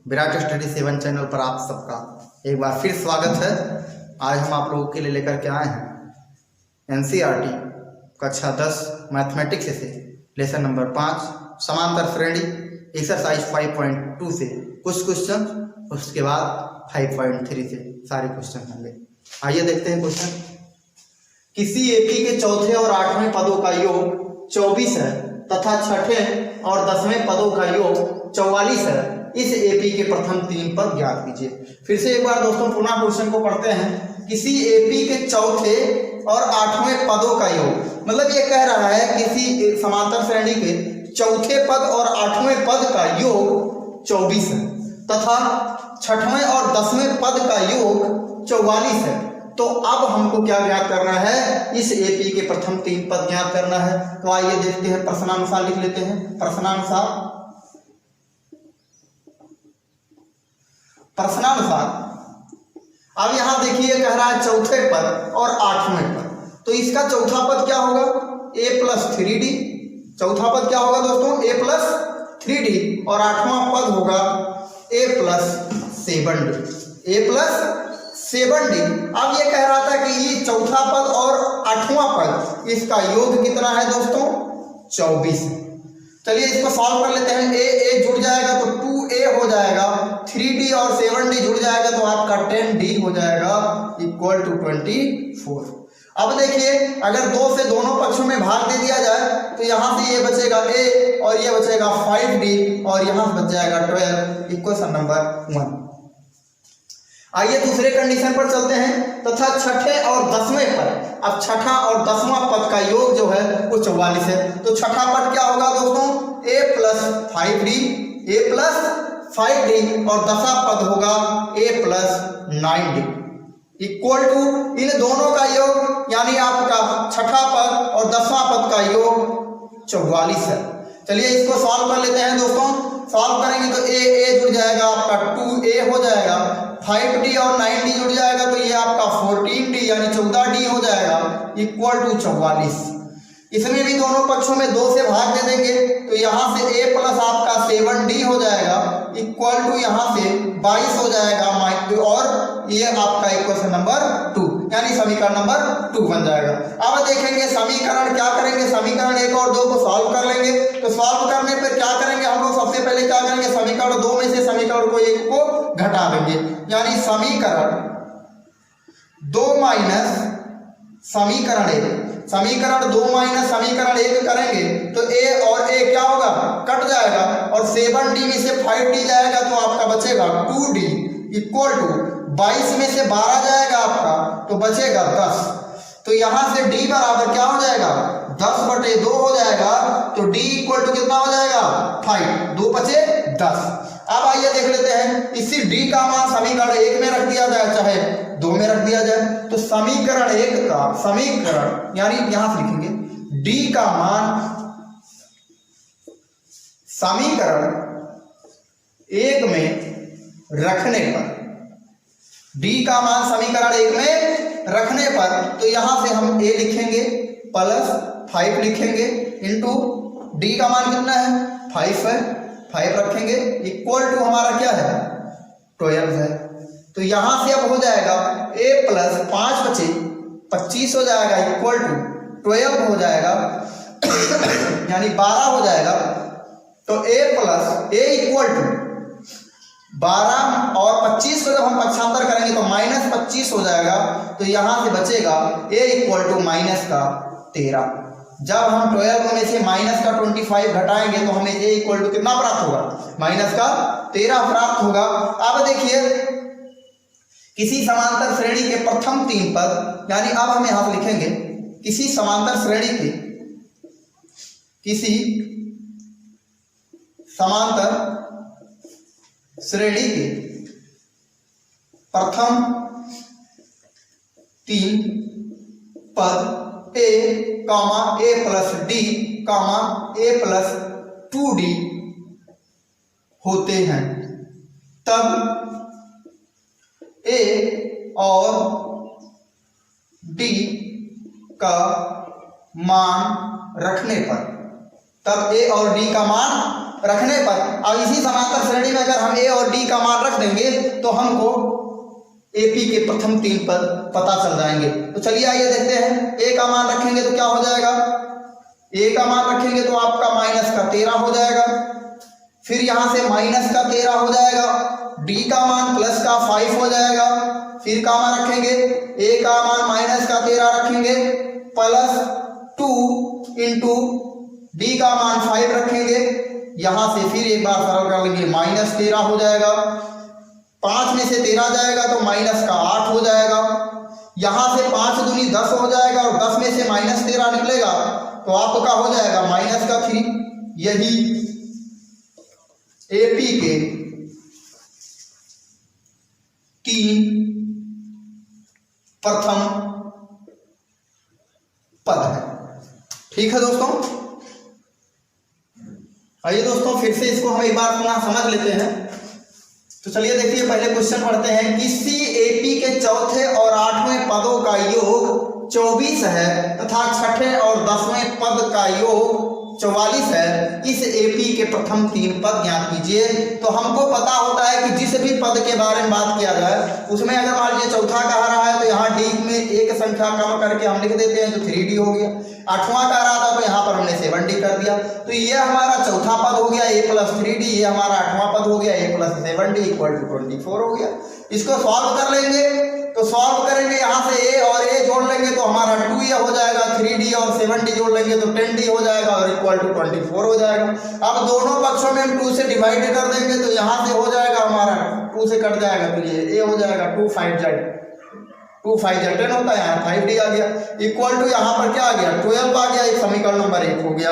Virat study 7 channel पर आप सबका एक बार फिर स्वागत है। आज हम आप लोगों के लिए लेकर के आए हैं एनसीईआरटी कक्षा 10 मैथमेटिक्स से लेसन नंबर 5 समांतर श्रेणी एक्सरसाइज 5.2 से कुछ क्वेश्चन, उसके बाद 5.3 से सारे क्वेश्चन होंगे। आइए देखते हैं क्वेश्चन। किसी एपी के चौथे और 8वें पदों का योग 24 है तथा छठे और 10वें पदों का योग 44 है। इस एपी के प्रथम 3 पद ज्ञात कीजिए। फिर से एक बार दोस्तों पुनः क्वेश्चन को पढ़ते हैं। किसी एपी के चौथे और 8वें पदों का योग, मतलब ये कह रहा है किसी समांतर श्रेणी के चौथे पद और 8वें पद का योग 24 है तथा छठवें और 10वें पद का योग 44 है। तो अब हमको क्या ज्ञात करना है? इस एपी के प्रथम 3 पद ज्ञात करना है। तो आइए देखते हैं, प्रश्नानुसार लिख लेते हैं। प्रश्नानुसार अब यहां देखिए कह रहा है चौथे पद और 8वें पद, तो इसका चौथा पद क्या होगा? a plus 3d। चौथा पद क्या होगा दोस्तों? a प्लस 3d और 8वां पद होगा a plus 7d। a plus 7d। अब ये कह रहा था कि ये चौथा पद और 8वां पद, इसका योग कितना है दोस्तों? 24 है। चलिए इसको सॉल्व कर लेते हैं। a जुड़ जाएगा तो 2a हो जाएगा, 3d और 7d जुड़ जाएगा तो आपका 10d हो जाएगा इक्वल टू 24। अब देखिए अगर 2 से दोनों पक्षों में भाग दे दिया जाए तो यहां से ये बचेगा a और ये बचेगा 5d और यहां से बच जाएगा 12, इक्वेशन नंबर 1। आइए दूसरे कंडीशन पर चलते हैं। तथा छठे और 10वें पद, अब छठा और 10वां पद का योग जो है वो 44 है। तो छठा पद क्या होगा दोस्तों? a plus 5d, a plus 5d और 10वां पद होगा a plus 9d equal to इन दोनों का योग, यानी आपका छठा पद और 10वां पद का योग 44 है। चलिए इसको सॉल्व कर लेते हैं दोस्तों। सॉल्व करेंगे तो a जुड़ जाएगा आपका 2a हो जाएगा, 5d और 9d जुड़ जाएगा तो ये आपका 14d यानी 14d हो जाएगा इक्वल टू 44। इसमें भी दोनों पक्षों में 2 से भाग दे देंगे तो यहाँ से a प्लस आपका 7d हो जाएगा इक्वल टू यहाँ से 22 हो जाएगा और ये आपका इक्वेशन नंबर 2 यानी समीकरण नंबर 2 बन जाएगा। अब देखेंगे समीकरण क्या करेंगे। समीकरण 1 और 2 को सॉल्व कर लेंगे। तो सॉल्व करने पर क्या करेंगे हम लोग? सबसे पहले क्या करेंगे? समीकरण 2 में से समीकरण को 1 को घटा देंगे, यानी समीकरण 2 माइनस समीकरण 1। समीकरण 2 माइनस समीकरण 1 करेंगे तो a और a क्या होगा? कट जाएगा और 7d में से 5d जाएगा तो आपका बचेगा 2d इक्वल टू 22 में से 12 जाएगा आपका तो बचेगा 10। तो यहां से d बराबर क्या हो जाएगा? 10/2 हो जाएगा। तो d इक्वल टू कितना हो जाएगा? 5, 2 बचे 10। अब आइए देख लेते हैं इसी d का मान समीकरण 1 में रख दिया जाए चाहे 2 में रख दिया जाए। तो समीकरण 1 का समीकरण यानी यहां से लिखेंगे d का मान समीकरण 1 में रखने पर, d का मान समीकरण 1 में रखने पर तो यहां से हम a लिखेंगे प्लस 5 लिखेंगे इंटू d का मान कितना है? 5 है, 5 रखेंगे इक्वल टू हमारा क्या है? 12 है। तो यहां से अब हो जाएगा a प्लस 5 बचे 25 हो जाएगा इक्वल टू 12 हो जाएगा यानी 12 हो जाएगा। तो a plus a equal to 12 और 25 को जब हम पक्षांतर करेंगे तो माइनस 25 हो जाएगा। तो यहां से बचेगा a इक्वल टू माइनस का 13। जब हम 12 में से माइनस का 25 घटाएंगे तो हमें a इक्वल टू कितना प्राप्त होगा? माइनस का 13 प्राप्त होगा। अब देखिए किसी समांतर श्रेणी के प्रथम 3 पद, यानी अब हम यहां से लिखेंगे किसी समांतर श्रेणी के प्रथम 3 पद a plus d a plus 2d होते हैं तब a और d का मान रखने पर, तब a और d का मान रखने पर, अब इसी समांतर श्रेणी में अगर हम ए और डी का मान रख देंगे तो हमको एपी के प्रथम 3 पद पता चल जाएंगे। तो चलिए आइए देखते हैं। ए का मान रखेंगे तो क्या हो जाएगा, ए का मान रखेंगे तो आपका माइनस का 13 हो जाएगा, फिर यहां से माइनस का 13 हो जाएगा, डी का मान प्लस का 5 हो जाएगा, फिर का मान रखेंगे ए का मान माइनस का 13 रखेंगे प्लस 2 इंटू डी का मान 5 रखेंगे, यहां से फिर एक बार सरल कर लेंगे, माइनस 13 हो जाएगा, 5 में से 13 जाएगा तो माइनस का 8 हो जाएगा, यहां से 5 दूनी 10 हो जाएगा और 10 में से माइनस 13 निकलेगा तो आपका हो जाएगा माइनस का 3। यही एपी के 3 प्रथम पद है। ठीक है दोस्तों, आइए दोस्तों फिर से इसको हम एक बार पुनः समझ लेते हैं। तो चलिए देखिए, पहले क्वेश्चन पढ़ते हैं। किसी एपी के चौथे और 8वें पदों का योग 24 है तथा छठे और 10वें पद का योग 44 है, इस एपी के प्रथम 3 पद ज्ञात कीजिए। तो हमको पता होता है कि जिस भी पद के बारे में बात किया जाए उसमें अगर मान लीजिए चौथा कह रहा है तो यहाँ डी में एक संख्या कम करके हम लिख देते हैं तो 3d हो गया, 8वां कह रहा था तो यहाँ पर हमने 7d कर दिया, तो ये हमारा चौथा पद हो गया a प्लस 3d, ये हमारा 8वां पद हो गया a plus 7d equal to 24 हो गया। इसको सॉल्व कर लेंगे तो सॉल्व करेंगे, यहाँ से a और a जोड़ लेंगे तो हमारा 2a हो जाएगा, 3d और 7d जोड़ लेंगे तो 10d हो जाएगा और इक्वल टू 24 हो जाएगा। अब दोनों पक्षों में हम 2 से डिवाइड कर देंगे तो यहाँ से हो जाएगा हमारा 2 से कट जाएगा तो ये a हो जाएगा 2 5 जा 10 होता है, यहाँ 5d आ गया इक्वल टू यहाँ पर क्या आ गया 12 आ गया, एक समीकरण नंबर 1 हो गया।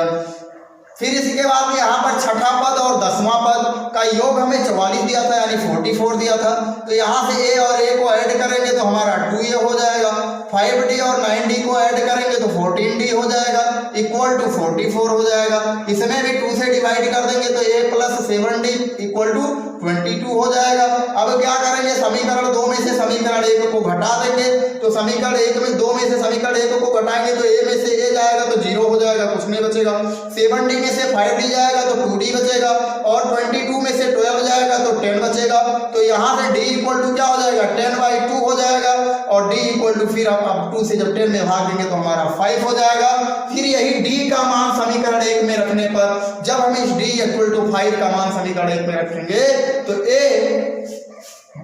फिर इसके बाद यहाँ पर छठा पद और 10वां पद का योग हमें 44 दिया था यानी 44 दिया था, तो यहाँ से a और a को ऐड करेंगे तो हमारा 2a हो जाएगा, 5d और 9d को ऐड करेंगे तो 14d हो जाएगा इक्वल टू 44 हो जाएगा। इसमें भी 2 से डिवाइड कर देंगे तो a plus 7d equal to 22 हो जाएगा। अब क्या करेंगे, समीकरण 2 में से समीकरण 1 को घटा देंगे, तो समीकरण 1 में 2 में से समीकरण 1 को घटाएंगे तो a में से a जाएगा तो 0 हो जाएगा, कुछ नहीं बचेगा, 7d में से 5d जाएगा तो 2d बचेगा और 22 में से 12 जाएगा तो 10 बचेगा, तो यहाँ से d इक्वल टू क्या हो जाएगा 10/2 हो जाएगा और d इक्वल टू फिर अब 2 से जब 10 में भाग देंगे तो हमारा 5 हो जाएगा। फिर यही d का मान समीकरण 1 में रखने पर जब हम इस d इक्वल टू 5 का मान समीकरण 1 में रखेंगे तो a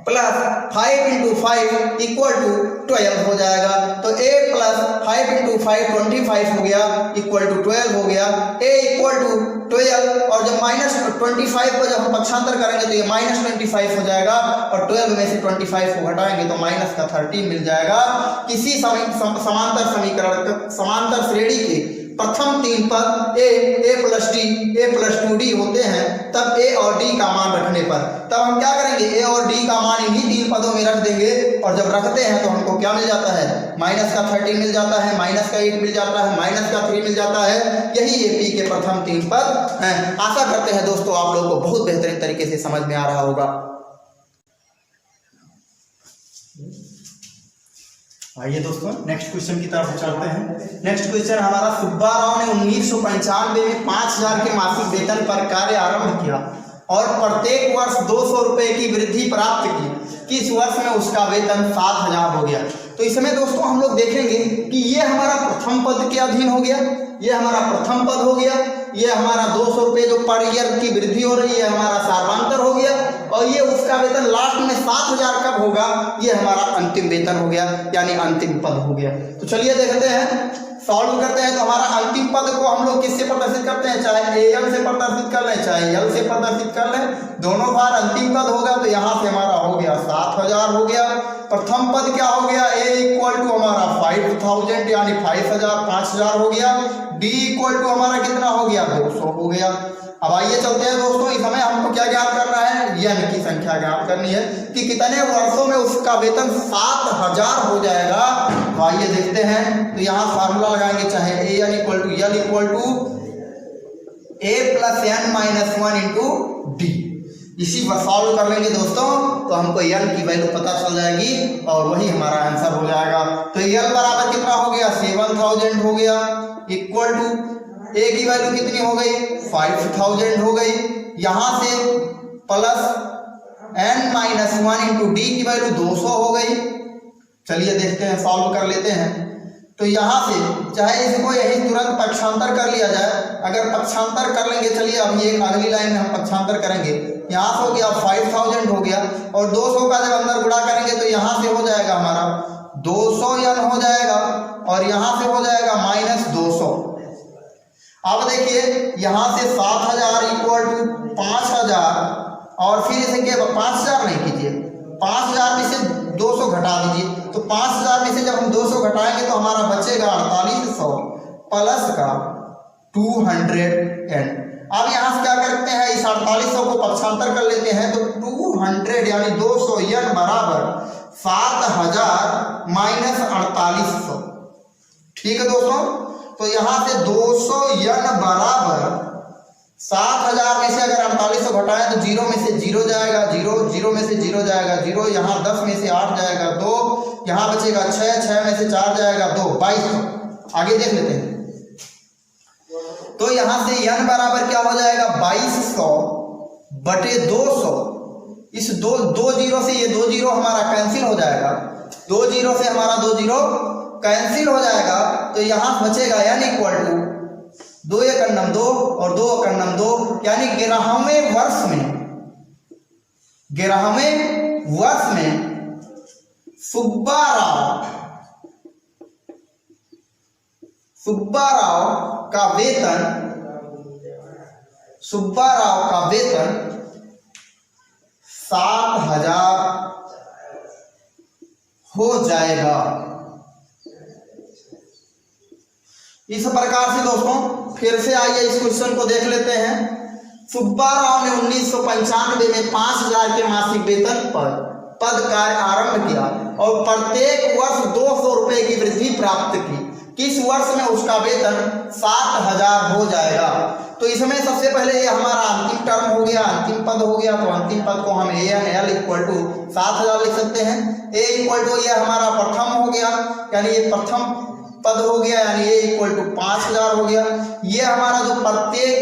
plus 5 into 5 equal to 12 हो जाएगा, तो a प्लस 5 इंटू 5 25 हो गया इक्वल टू 12 हो गया, a इक्वल टू 12 और जब माइनस 25 को जब हम पक्षांतर करेंगे तो ये माइनस 25 हो जाएगा और 12 में से 25 को घटाएंगे तो माइनस का 13 मिल जाएगा। किसी समांतर समीकरण समांतर श्रेणी के प्रथम 3 पद a plus d a plus 2d होते हैं तब a और d का मान रखने पर, तब हम क्या करेंगे a और d का मान इन्हीं 3 पदों में रख देंगे और जब रखते हैं तो हमको क्या मिल जाता है, माइनस का 13 मिल जाता है, माइनस का 8 मिल जाता है, माइनस का 3 मिल जाता है। यही एपी के प्रथम 3 पद हैं। आशा करते हैं दोस्तों आप लोगों को बहुत बेहतरीन तरीके से समझ में आ रहा होगा। आइए दोस्तों नेक्स्ट क्वेश्चन की तरफ चलते हैं। नेक्स्ट क्वेश्चन हमारा, सुब्बा राव ने 1995 में 5000 के मासिक वेतन पर कार्य आरंभ किया और प्रत्येक वर्ष 200 रुपए की वृद्धि प्राप्त की, किस वर्ष में उसका वेतन 7000 हो गया। तो इसमें दोस्तों हम लोग देखेंगे कि ये हमारा प्रथम पद के अधीन हो गया, ये हमारा प्रथम पद हो गया, ये हमारा 200 रुपये जो पर ईयर की वृद्धि हो रही है हमारा सार्वांतर हो गया और ये उसका वेतन लास्ट में 7000 कब होगा, ये हमारा अंतिम वेतन हो गया यानी अंतिम पद हो गया। तो चलिए देखते हैं, सॉल्व करते हैं। तो हमारा अंतिम पद को हम लोग किससे प्रदर्शित करते हैं, चाहे एल से प्रदर्शित कर लें चाहे एल से प्रदर्शित कर लें, दोनों बार अंतिम पद होगा तो यहाँ से हमारा हो गया 7000 हो गया। प्रथम पद क्या हो गया, a इक्वल टू हमारा 5000 यानी 5000 हो गया, d इक्वल टू हमारा कितना हो गया 200 हो गया। अब आइए चलते हैं दोस्तों, इस समय हमको क्या ज्ञात करना है, यन की संख्या ज्ञात करनी है कि कितने वर्षों में उसका वेतन 7000 हो जाएगा। तो आइए देखते हैं, तो यहाँ फार्मूला लगाएंगे, चाहे a n equal to l equal to a plus n minus 1 into d, इसी पर सॉल्व कर लेंगे दोस्तों तो हमको n की वैल्यू पता चल जाएगी और वही हमारा आंसर हो जाएगा। तो l बराबर कितना हो गया 7000 हो गया इक्वल टू a की वैल्यू कितनी हो गई 5000 हो गई यहाँ से प्लस n-1 इंटू डी की वैल्यू 200 हो गई। चलिए देखते हैं, सॉल्व कर लेते हैं। तो यहाँ से चाहे इसको यही तुरंत पक्षांतर कर लिया जाए, अगर पक्षांतर कर लेंगे, चलिए अब ये अगली लाइन में हम पक्षांतर करेंगे। यहाँ से हो गया 5000 हो गया, और 200 का जब अंदर गुणा करेंगे तो यहाँ से हो जाएगा हमारा 200 n हो जाएगा, और यहाँ से हो जाएगा -200। अब देखिए यहाँ से 7000 इक्वल टू 5000, और फिर इसे 5000 नहीं कीजिए, 5000 में से 200 घटा दीजिए। तो 5000 में से जब हम 200 घटाएंगे तो हमारा बचेगा 4800 प्लस का 200n। अब यहाँ से क्या करते हैं, इस 4800 को पक्षांतर कर लेते हैं। तो 200 यानी 200n बराबर 7000 माइनस 4800। ठीक है दोस्तों, तो यहाँ से 200n बराबर 7000 में से अगर 4800 घटाएं तो 0 में से 0 जाएगा, 0 में से 0 जाएगा 0, यहाँ 10 में से 8 जाएगा 2, यहाँ बचेगा 6 में से 4 जाएगा 2, 2200। आगे देख लेते हैं। तो यहाँ से n बराबर क्या हो जाएगा 2200 बटे 200। इस दो 0 से ये 2 0 हमारा कैंसिल हो जाएगा, 2 0 से हमारा 2 0 कैंसिल हो जाएगा। तो यहाँ बचेगा n इक्वल टू 2 एकम 2 और 2 एकम 2, यानी 11वें वर्ष में सुब्बा राव का वेतन 7000 हो जाएगा। इस प्रकार से दोस्तों फिर से आइए इस क्वेश्चन को देख लेते हैं। सुब्बा राव ने 1995 में 5000 के मासिक वेतन पर पद कार्य आरंभ किया और प्रत्येक वर्ष 200 रुपए की वृद्धि प्राप्त की। किस वर्ष में उसका वेतन 7000 हो जाएगा? तो इसमें सबसे पहले ये हमारा अंतिम टर्म हो गया, अंतिम पद हो गया। तो अंतिम पद को हम ANL इक्वल टू 7000 लिख सकते हैं। A इक्वल टू ये हमारा प्रथम हो गया, यानी ये प्रथम पद हो गया, यानी A इक्वल टू 5000 हो गया। ये हमारा जो प्रत्येक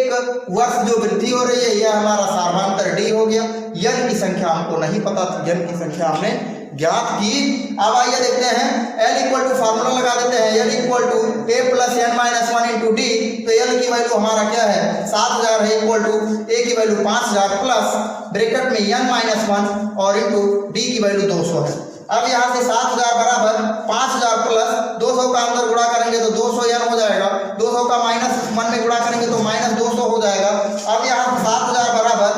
वर्ष जो वृद्धि हो रही है, यह हमारा सार्वधातर D हो गया। n की संख्या हमको नहीं पता थी, n की संख्या हमने ज्ञात की। अब आइए देखते हैं, L इक्वल टू फार्मूला लगा देते हैं, L equal to A plus n-1 into d. तो L की वैल्यू हमारा क्या है 7000 है, इक्वल टू A की वैल्यू 5000 प्लस ब्रैकेट में n-1 और इंटू D की वैल्यू 200 है। अब यहाँ से 7000 बराबर 5000 प्लस 200 का अंदर गुणा करेंगे तो 200n हो जाएगा, 200 का -1 में गुणा करेंगे तो -200 हो जाएगा। अब यहाँ 7000 बराबर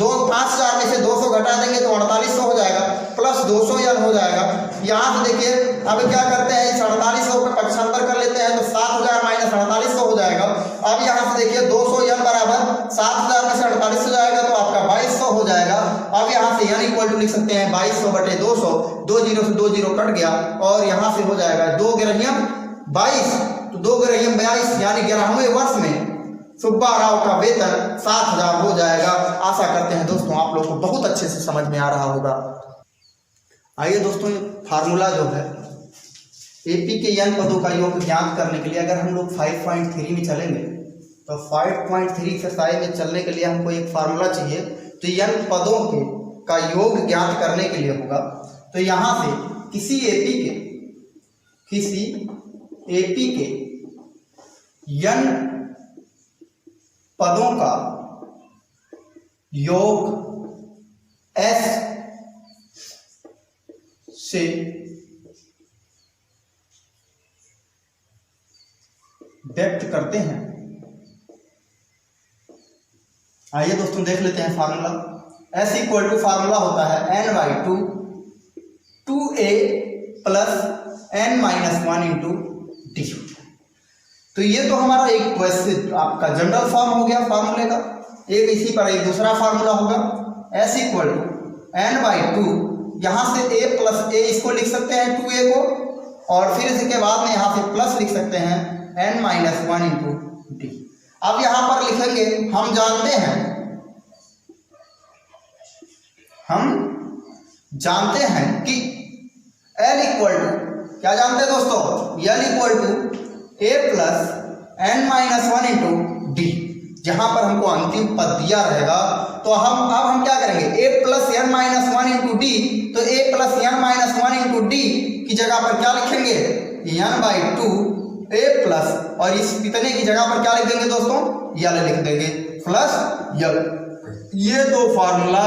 5000 में से 200 घटा देंगे तो 4800 हो जाएगा, प्लस 200n हो जाएगा। यहाँ से देखिए अब क्या करते हैं, इस 4800 पे पक्षांतर कर लेते हैं तो 7000 माइनस 4800 हो जाएगा। अब यहाँ से देखिए 200n बराबर 7000 में से 4800 जाएगा तो आपका 2200 हो जाएगा। अब यहाँ से n इक्वल टू लिख सकते हैं 2200 बटे 200, 2 0 से 2 0 कट गया और यहाँ से हो जाएगा 2 ग्रहियम 22, तो 2 ग्रहियम 22 यानी 11वें वर्ष में सुब्बा राव का वेतन 7000 हो जाएगा। आशा करते हैं दोस्तों आप लोग को बहुत अच्छे से समझ में आ रहा होगा। आइए दोस्तों, फार्मूला जो है AP के n पदों का योग ज्ञात करने के लिए अगर हम लोग 5.3 में चलेंगे तो 5.3 एक्सरसाइज में चलने के लिए हमको एक फार्मूला चाहिए। तो n पदों के का योग ज्ञात करने के लिए होगा। तो यहाँ से किसी AP के n पदों का योग S से व्यक्त करते हैं। आइए दोस्तों देख लेते हैं formula. S equal to formula होता है n/2 2a plus n-1 into d. तो ये तो हमारा एक वैसे आपका जनरल फॉर्म हो गया फार्मूले का। एक इसी पर एक दूसरा फार्मूला होगा S इक्वल टू n/2, यहाँ से a प्लस a इसको लिख सकते हैं 2a को, और फिर इसके बाद में यहाँ से प्लस लिख सकते हैं n-1 इंटू डी। अब यहाँ पर लिखेंगे हम जानते हैं कि L इक्वल टू क्या जानते हैं दोस्तों, L equal to a plus n-1 into d. जहां पर हमको अंतिम पद दिया रहेगा तो अब हम क्या करेंगे, a plus n minus one into d, तो a plus n minus one into D की जगह पर क्या लिखेंगे, n/2 a प्लस, और इस इतने की जगह पर क्या लिख देंगे दोस्तों, यल लिख देंगे, प्लस यल। ये दो फार्मूला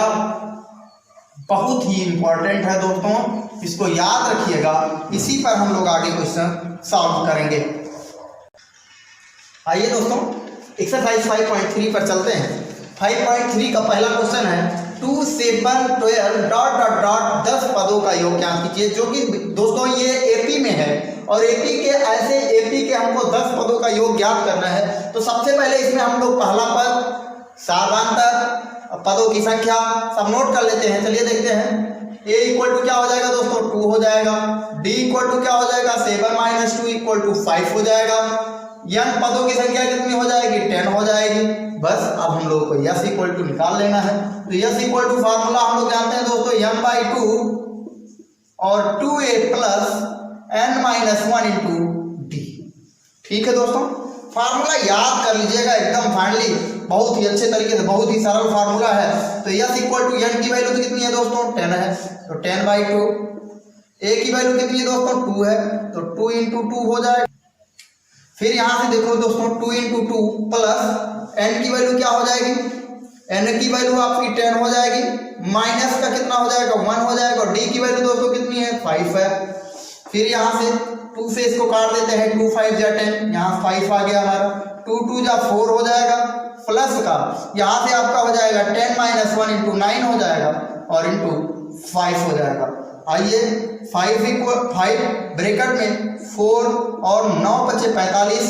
बहुत ही इंपॉर्टेंट है दोस्तों, इसको याद रखिएगा, इसी पर हम लोग आगे क्वेश्चन सॉल्व करेंगे। आइए दोस्तों एक्सरसाइज 5.3 पर चलते हैं। 5.3 का पहला क्वेश्चन है 2, 7, 12 डॉट डॉट डॉट 10 पदों का योग ज्ञात कीजिए, जो कि दोस्तों ये एपी में है, और एपी के हमको 10 पदों का योग ज्ञात करना है। तो सबसे पहले इसमें हम लोग पहला पद, सार्वधातुक, पदों की संख्या सब नोट कर लेते हैं। चलिए देखते हैं। a इक्वल टू क्या हो जाएगा दोस्तों, 2 हो जाएगा। d इक्वल टू क्या हो जाएगा, 7 माइनस 2 इक्वल टू 5 हो जाएगा। n पदों की संख्या कितनी हो जाएगी, 10 हो जाएगी। बस अब हम लोगों को s इक्वल टू निकाल लेना है। तो s इक्वल टू फार्मूला हम लोग जानते हैं दोस्तों, n/2 और 2a plus n minus 1 into D. ठीक है दोस्तों, फार्मूला याद कर लीजिएगा एकदम फाइनली, बहुत ही अच्छे तरीके से, बहुत ही सरल फार्मूला है। तो s इक्वल टू n की वैल्यू तो कितनी है दोस्तों, 10 है, तो 10/2। a की वैल्यू कितनी है दोस्तों, 2 है, तो 2 इंटू 2 हो जाएगा। फिर यहाँ से देखो दोस्तों 2 इंटू 2 प्लस n की वैल्यू क्या हो जाएगी, n की वैल्यू आपकी 10 हो जाएगी, माइनस का कितना हो जाएगा, 1 हो जाएगा, और d की वैल्यू दोस्तों कितनी है, 5 है। फिर यहाँ से 2 से इसको काट देते हैं, 2 5 जा 10, यहाँ 5 आ गया हमारा, 2 2 जा 4 हो जाएगा, प्लस का यहाँ से आपका हो जाएगा 10 माइनस 1 इंटू 9 हो जाएगा, और इंटू 5 हो जाएगा। आइए 5 ब्रैकेट में 4 और 9 बचे 45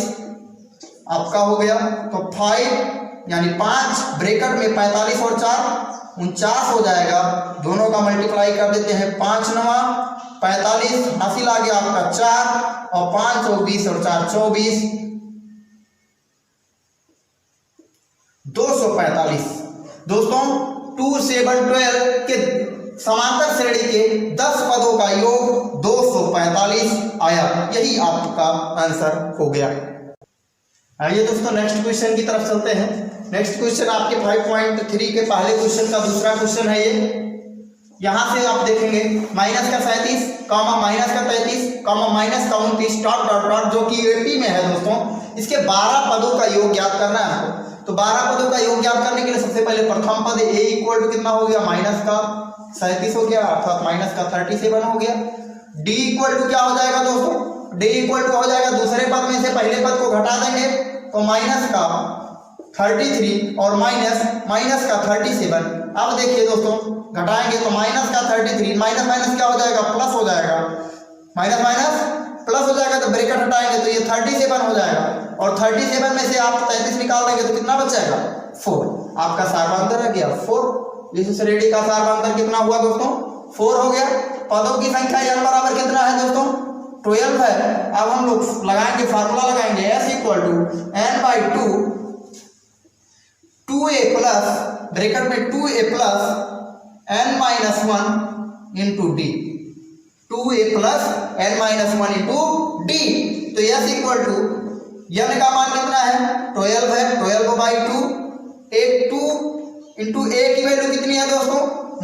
आपका हो गया, तो 5 यानी 5 ब्रैकेट में 45 और 4 49 हो जाएगा। दोनों का मल्टीप्लाई कर देते हैं, 5 9 45, हासिल आ गया आपका 4, और 5 और 20 और 4 24, 245। दोस्तों 2, 7, 12 के समांतर श्रेणी के 10 पदों का योग 245 आया, यही आपका आंसर हो गया। आइए दोस्तों नेक्स्ट क्वेश्चन की तरफ चलते हैं। नेक्स्ट क्वेश्चन आपके 5.3 के पहले क्वेश्चन का दूसरा क्वेश्चन है ये। यहाँ से आप देखेंगे माइनस का 37 कॉमा माइनस का 33 कॉमा माइनस का 29 डॉट डॉट डॉट, जो कि एपी में है दोस्तों। इसके 12 पदों का योग ज्ञात करना है आपको। तो 12 पदों का योग ज्ञात करने के लिए सबसे पहले प्रथम पद a इक्वल टू कितना हो गया, माइनस का 37 हो गया, अर्थात माइनस का 37 हो गया। d इक्वल टू क्या हो जाएगा दोस्तों, d इक्वल टू हो जाएगा दूसरे पद में से पहले पद को घटा देंगे, तो माइनस का 33 और माइनस का 37। अब देखिए दोस्तों घटाएंगे तो माइनस का 33, माइनस माइनस क्या हो जाएगा, प्लस हो जाएगा, माइनस माइनस प्लस हो जाएगा, तो ब्रैकेट हटाएंगे तो ये 37 हो जाएगा, और 37 में से आप 33 निकाल देंगे तो कितना बच जाएगा, 4। आपका सार्वधातुक रह गया 4। इस श्रेणी का सार्वधातुक कितना हुआ दोस्तों, 4 हो गया। पदों की संख्या n बराबर कितना है दोस्तों, 12 है। अब हम लोग लगाएंगे, फार्मूला लगाएंगे, s equal to n/2 2a plus bracket में 2a plus n minus 1 into d, 2a plus n minus 1 into d. तो s इक्वल टू n का मान कितना है, 12 है, 12/2, 2 इंटू a की वैल्यू कितनी है दोस्तों,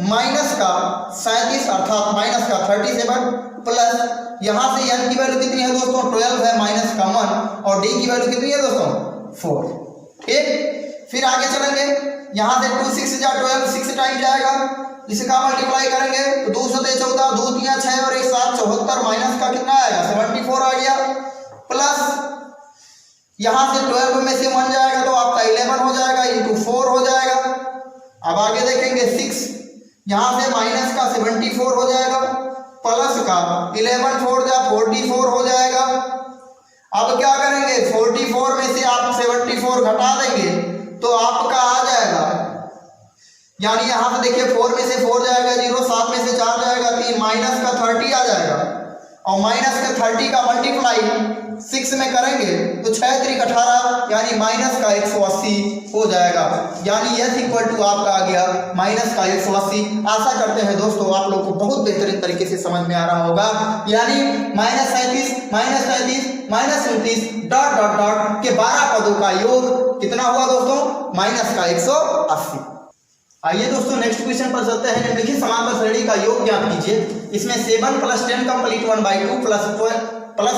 माइनस का 37 अर्थात माइनस का 37 प्लस यहाँ से n की वैल्यू कितनी है दोस्तों, 12 है, माइनस का 1, और d की वैल्यू कितनी है दोस्तों, 4। ठीक, फिर आगे चलेंगे, यहाँ से 2 6 जा 12, 6 टाइम जाएगा, इसका मल्टीप्लाई करेंगे तो 2 7 14, 2 3 6 और 1 7 74, माइनस का कितना आएगा, 74 आ गया, प्लस यहाँ से 12 में से 1 जाएगा तो आपका 11 हो जाएगा, इंटू 4 हो जाएगा। अब आगे देखेंगे 6, यहाँ से माइनस का 74 हो जाएगा, प्लस का 11 4 जा 44 हो जाएगा। अब क्या करेंगे, 44 में से आप 74 घटा देंगे तो आपका आ जाएगा, यानी यहाँ पे देखिए 4 में से 4 जाएगा 0, 7 में से 4 जाएगा 3, माइनस का 30 आ जाएगा, और माइनस का 30 का मल्टीप्लाई 6 में करेंगे तो 6 3 18, यानी माइनस का 180 हो जाएगा। यानी s इक्वल टू आपका आ गया माइनस का 180। आशा करते हैं दोस्तों आप लोग को बहुत बेहतरीन तरीके से समझ में आ रहा होगा। यानी -37 -33 -29 डॉट डॉट डॉट के 12 पदों का योग कितना हुआ दोस्तों, माइनस का 180। आइए दोस्तों नेक्स्ट क्वेश्चन पर चलते हैं। निम्नलिखित समांतर श्रेणी का योग ज्ञात कीजिए। इसमें 7 + 10 कंप्लीट 1/2 +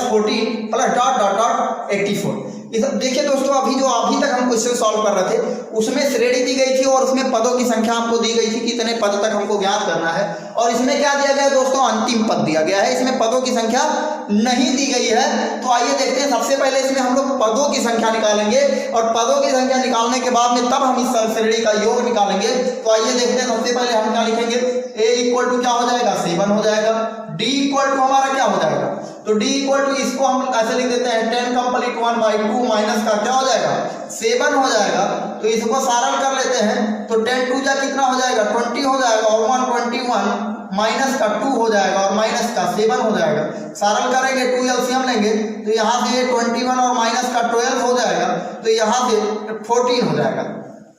14 + डॉट डॉट डॉट 84। देखिए दोस्तों, अभी तक हम क्वेश्चन सॉल्व कर रहे थे उसमें श्रेणी दी गई थी और उसमें पदों की संख्या आपको दी गई थी, कितने पद तक हमको ज्ञात करना है। और इसमें क्या दिया गया है दोस्तों, अंतिम पद दिया गया है, इसमें पदों की संख्या नहीं दी गई है। तो आइए देखते हैं, सबसे पहले इसमें हम लोग पदों की संख्या निकालेंगे और पदों की संख्या निकालने के बाद में तब हम इस श्रेणी का योग निकालेंगे। तो आइए देखते हैं, सबसे पहले हम क्या लिखेंगे, a = क्या हो जाएगा, 7 हो जाएगा। d = हमारा क्या हो जाएगा, तो d = इसको हम ऐसे लिख देते हैं 10 कंप्लीट 1/2 माइनस का क्या हो जाएगा, 7 हो जाएगा। तो इसको सरल कर लेते हैं, तो 10 2 जा कितना हो जाएगा, 20 हो जाएगा और 121 माइनस का 2 हो जाएगा और माइनस का 7 हो जाएगा। सरल करेंगे 2 एलसीएम लेंगे तो यहाँ से 21 और माइनस का 12 हो जाएगा, तो यहाँ से 14 हो जाएगा।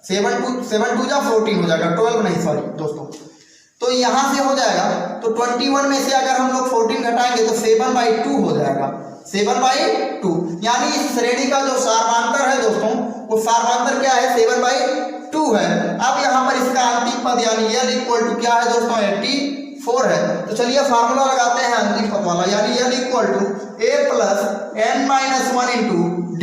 7 2 जा 14 हो जाएगा, 12 नहीं, सॉरी दोस्तों। तो यहाँ से हो जाएगा, तो 21 में से अगर हम लोग 14 घटाएंगे तो 7/2 हो जाएगा, 7/2। यानी इस श्रेणी का जो सार्वमांतर है दोस्तों, वो सार्वमांतर क्या है, 7/2 है। अब यहाँ पर इसका अंतिम पद यानी L = क्या है दोस्तों, 84 है। तो चलिए फार्मूला लगाते हैं अंतिम पद वाला, यानी L = a + n-1 × d।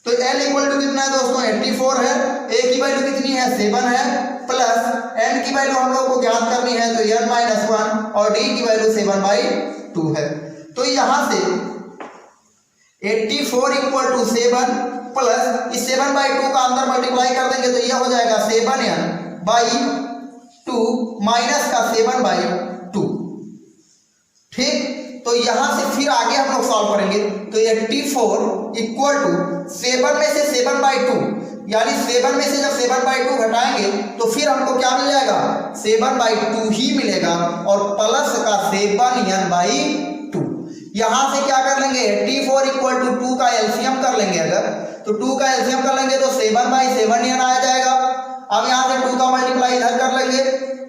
तो L = कितना है दोस्तों, 84 है, a की वैल्यू कितनी है, 7 है, प्लस n की वैल्यू हम लोग को ज्ञात करनी है तो n-1 और d की वैल्यू 7/2 है। तो यहाँ से 84 = 7 प्लस इस 7/2 का अंदर मल्टीप्लाई कर देंगे तो यह हो जाएगा 7n/2 माइनस का 7/2। ठीक, तो यहां से फिर आगे हम लोग सॉल्व करेंगे। तो 84 = 7 में से 7/2, यानी 7 में से जब 7/2 घटाएंगे तो फिर हमको क्या मिल जाएगा, 7/2 ही मिलेगा और प्लस का 7n/2। यहां से क्या कर लेंगे, 84 = 2 का एलसीएम कर लेंगे। अगर तो 2 का एलसीएम कर लेंगे तो 7/7n आ जाएगा। अब यहाँ से 2 का मल्टीप्लाई इधर कर लेंगे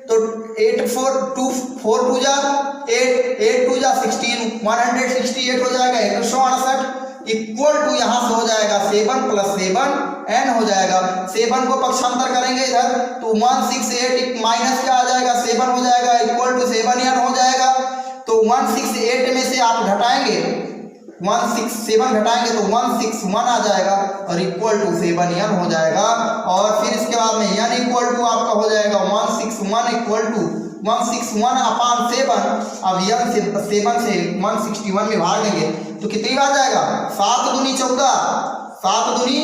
तो 8 4 2 4 2 जा 8 8 2 जा 16 168 हो जाएगा, 168 इक्वल टू यहाँ से हो जाएगा 7 + 7n हो जाएगा। 7 को पक्षांतर करेंगे इधर तो 168 माइनस क्या आ जाएगा, 7 हो जाएगा इक्वल टू 7n हो जाएगा। तो 168 में से आप घटाएंगे 167 घटाएंगे तो 161 आ जाएगा और इक्वल टू 7n हो जाएगा। और फिर इसके बाद में n इक्वल टू आपका हो जाएगा 161 इक्वल टू 161/7। अब n से 7 से 161 में भाग देंगे तो कितनी बार जाएगा, 7 दूनी 14, 7 दूनी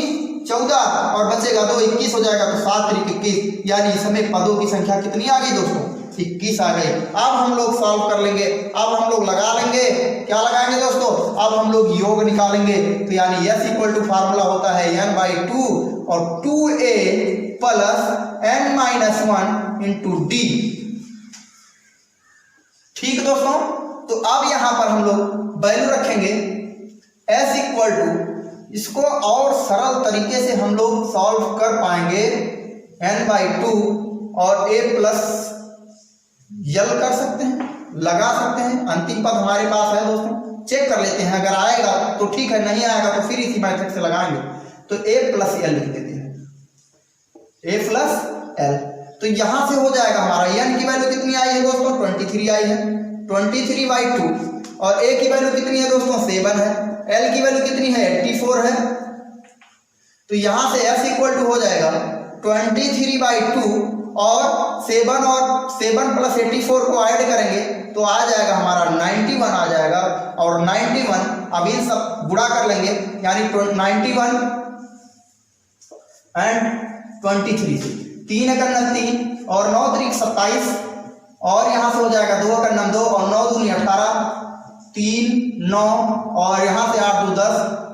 14 और बचेगा 2 21 हो जाएगा। तो 7 × 21, यानी इस समय पदों की संख्या कितनी आ गई दोस्तों, 21 आ गई। अब हम लोग सॉल्व कर लेंगे, अब हम लोग लगा लेंगे, क्या लगाएंगे दोस्तों, अब हम लोग योग निकालेंगे। तो यानी S = फार्मूला होता है n/2 और 2a + n-1 × d। ठीक दोस्तों, तो अब यहां पर हम लोग वैल्यू रखेंगे S = इसको और सरल तरीके से हम लोग सॉल्व कर पाएंगे, n/2 और a + यल कर सकते हैं, लगा सकते हैं। अंतिम पद हमारे पास है दोस्तों, चेक कर लेते हैं, अगर आएगा तो ठीक है, नहीं आएगा तो फिर इसी मेथड से लगाएंगे। तो a + l लिख देते हैं, a + l। तो यहां से हो जाएगा हमारा n की वैल्यू कितनी आई है दोस्तों, 23 आई है, 23/2 और a की वैल्यू कितनी है दोस्तों, 7 है, l की वैल्यू कितनी है, 84 है। तो यहां से S = हो जाएगा 23/2 और 7 + 84 को ऐड करेंगे तो आ जाएगा हमारा 91 आ जाएगा। और 91 अब इन सब गुणा कर लेंगे, यानी 91 एंड 23 से 3 × 3 और 9 × 27 और यहाँ से हो जाएगा 2 × 2 और 9 दूनी 18 3 9 और यहाँ से 8 2 10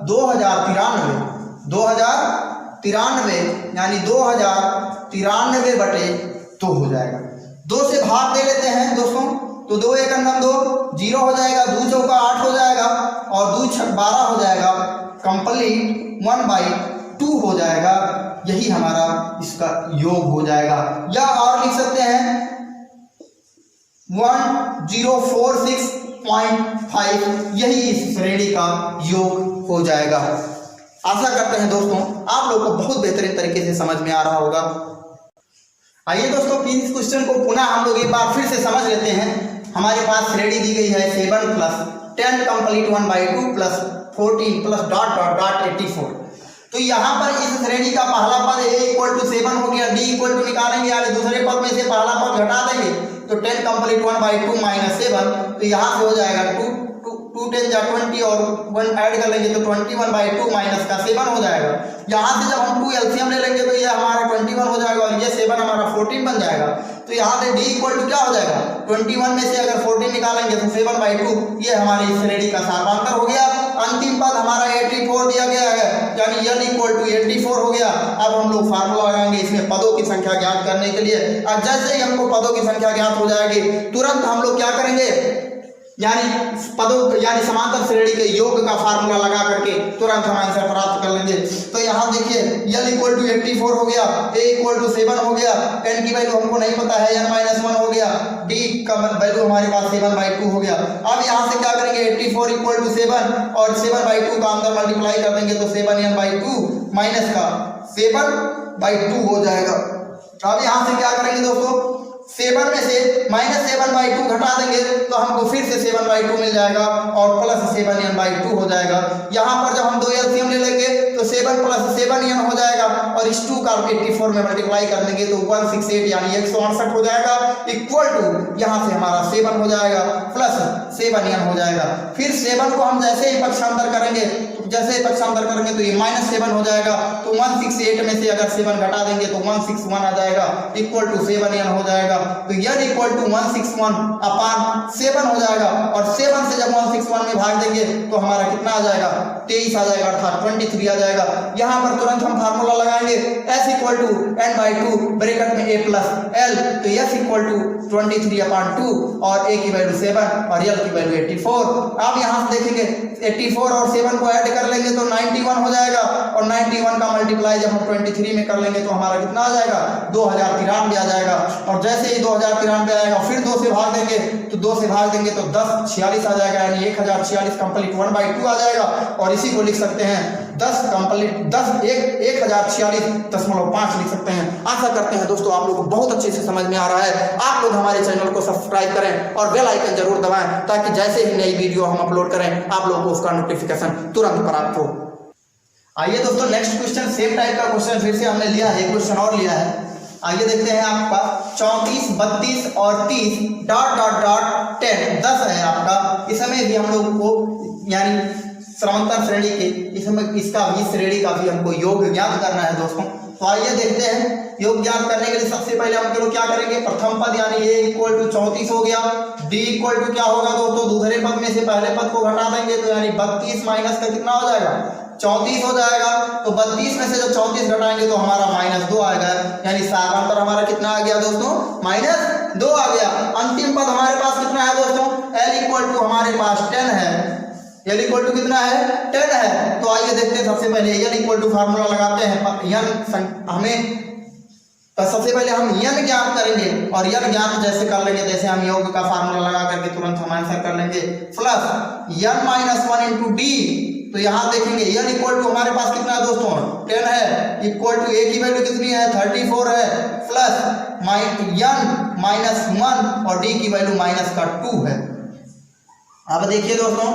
2093 यानी 2093/2 हो जाएगा। 2 से भाग दे लेते हैं दोस्तों, तो 2 × 2 0 हो जाएगा, 2 चौका 8 हो जाएगा और 2 छक 12 हो जाएगा, कंप्लीट 1/2 हो जाएगा। यही हमारा इसका योग हो जाएगा। या और लिख सकते हैं 1046.5, यही इस श्रेणी का योग हो जाएगा। आशा करते हैं दोस्तों आप लोग को बहुत बेहतरीन तरीके से समझ में आ रहा होगा। आइए दोस्तों इस क्वेश्चन को पुनः हम लोग एक बार फिर से समझ लेते हैं। हमारे पास श्रेणी दी गई है 7 plus 10 complete 1/2 plus 14 plus dot dot dot 84। तो यहाँ पर इस श्रेणी का पहला पद a इक्वल टू 7 हो गया, d इक्वल टू निकालेंगे यानी दूसरे पद में से पहला पद घटा देंगे तो 10 कंप्लीट 1/2 माइनस 7, तो यहाँ से हो जाएगा 2 10 जा 20 और 1 ऐड कर लेंगे तो 21/2 माइनस का 7 हो जाएगा। यहाँ से जब हम 2 एलसीएम ले लेंगे तो ये हमारा 21 हो जाएगा और ये 7 हमारा 14 बन जाएगा। तो यहाँ से d इक्वल टू क्या हो जाएगा, 21 में से अगर 14 निकालेंगे तो 7/2, ये हमारी इस श्रेणी का सामांतर हो गया। अंतिम पद हमारा 84 दिया गया है यानी n इक्वल टू 84 हो गया। अब हम लोग फार्मूला लगाएंगे इसमें पदों की संख्या ज्ञात करने के लिए। अब जैसे ही हमको पदों की संख्या ज्ञात हो जाएगी तुरंत हम लोग क्या करेंगे, यानी समांतर श्रेणी के योग का फार्मूला लगा करके तुरंत हम आंसर प्राप्त कर लेंगे। तो यहाँ देखिए l इक्वल टू 84 हो गया, a इक्वल टू 7 हो गया, n की वैल्यू हमको नहीं पता है n-1 हो गया, d का वैल्यू हमारे पास 7/2 हो गया। अब यहाँ से क्या करेंगे 84 इक्वल टू 7 और 7/2 का अंदर मल्टीप्लाई कर देंगे तो 7n/2 माइनस का 7/2 हो जाएगा। अब यहाँ से क्या करेंगे दोस्तों, 7 में से -7/2 घटा देंगे तो हमको फिर से 7/2 मिल जाएगा और प्लस 7n/2 हो जाएगा। यहाँ पर जब हम 2 एलसीएम ले लेंगे तो 7 प्लस 7n हो जाएगा और इस 2 का 84 में मल्टीप्लाई कर देंगे तो 168 यानी 168 हो जाएगा इक्वल टू यहाँ से हमारा 7 हो जाएगा प्लस 7n हो जाएगा। फिर 7 को हम जैसे ही पक्षांतर करेंगे तो ये -7 हो जाएगा। तो 168 में से अगर 7 घटा देंगे तो 161 आ जाएगा इक्वल टू 7n हो जाएगा। तो n इक्वल टू 161/7 हो जाएगा और 7 से जब 161 में भाग देंगे तो हमारा कितना आ जाएगा 23 आ जाएगा अर्थात 23 आ जाएगा। यहाँ पर तुरंत हम फार्मूला लगाएंगे s equal to n/2 bracket में a प्लस l, तो s इक्वल टू 23/2 और a की वैल्यू 7 और l की वैल्यू 84। अब यहाँ से देखेंगे 84 और 7 को ऐड कर लेंगे तो 91 हो जाएगा और 91 का मल्टीप्लाई जब हम 23 में कर लेंगे तो हमारा कितना आ जाएगा 2093 आ जाएगा। और जैसे ही 2093 आएगा फिर 2 से भाग देंगे तो 2 से भाग देंगे तो 1046 आ जाएगा यानी 1046 कंप्लीट 1/2 आ जाएगा। और इसी को लिख सकते हैं 1046.5 लिख सकते हैं। आशा करते हैं दोस्तों आप लोगों को बहुत अच्छे से समझ में आ रहा है। आप लोग हमारे चैनल को सब्सक्राइब करें और बेल आइकन जरूर दबाएं ताकि जैसे ही नई वीडियो हम अपलोड करें आप लोगों को उसका नोटिफिकेशन तुरंत प्राप्त हो। आइए दोस्तों नेक्स्ट क्वेश्चन सेम टाइप का क्वेश्चन फिर से हमने लिया है, क्वेश्चन और लिया है। आइए देखते हैं आपका 34 32 और 30 डॉट डॉट डॉट 10 है आपका। इसमें भी हम लोग को यानी समांतर श्रेणी के इस श्रेणी का भी हमको योग ज्ञात करना है दोस्तों। तो आइए देखते हैं योग ज्ञात करने के लिए सबसे पहले हम लोग क्या करेंगे, प्रथम पद यानी a इक्वल टू 34 हो गया, d इक्वल टू क्या होगा दोस्तों दूसरे पद में से पहले पद को घटा देंगे तो यानी 32 माइनस का कितना हो जाएगा 34 हो जाएगा। तो 32 में से जब 34 घटाएंगे तो हमारा -2 आएगा यानी सामांतर हमारा कितना आ गया दोस्तों -2 आ गया। अंतिम पद हमारे पास कितना है दोस्तों, l इक्वल टू हमारे पास 10 है, l इक्वल टू कितना है 10 है। तो आइए देखते हैं सबसे पहले l इक्वल टू फार्मूला लगाते हैं। सबसे पहले हम n ज्ञात करेंगे और n ज्ञात जैसे कर लेंगे जैसे हम योग का फार्मूला लगा करके तुरंत हम आंसर कर लेंगे प्लस n-1 इंटू डी। तो यहाँ देखेंगे n इक्वल टू हमारे पास कितना है दोस्तों 10 है इक्वल टू a की वैल्यू कितनी है 34 है प्लस n-1 और d की वैल्यू -2 है। अब देखिए दोस्तों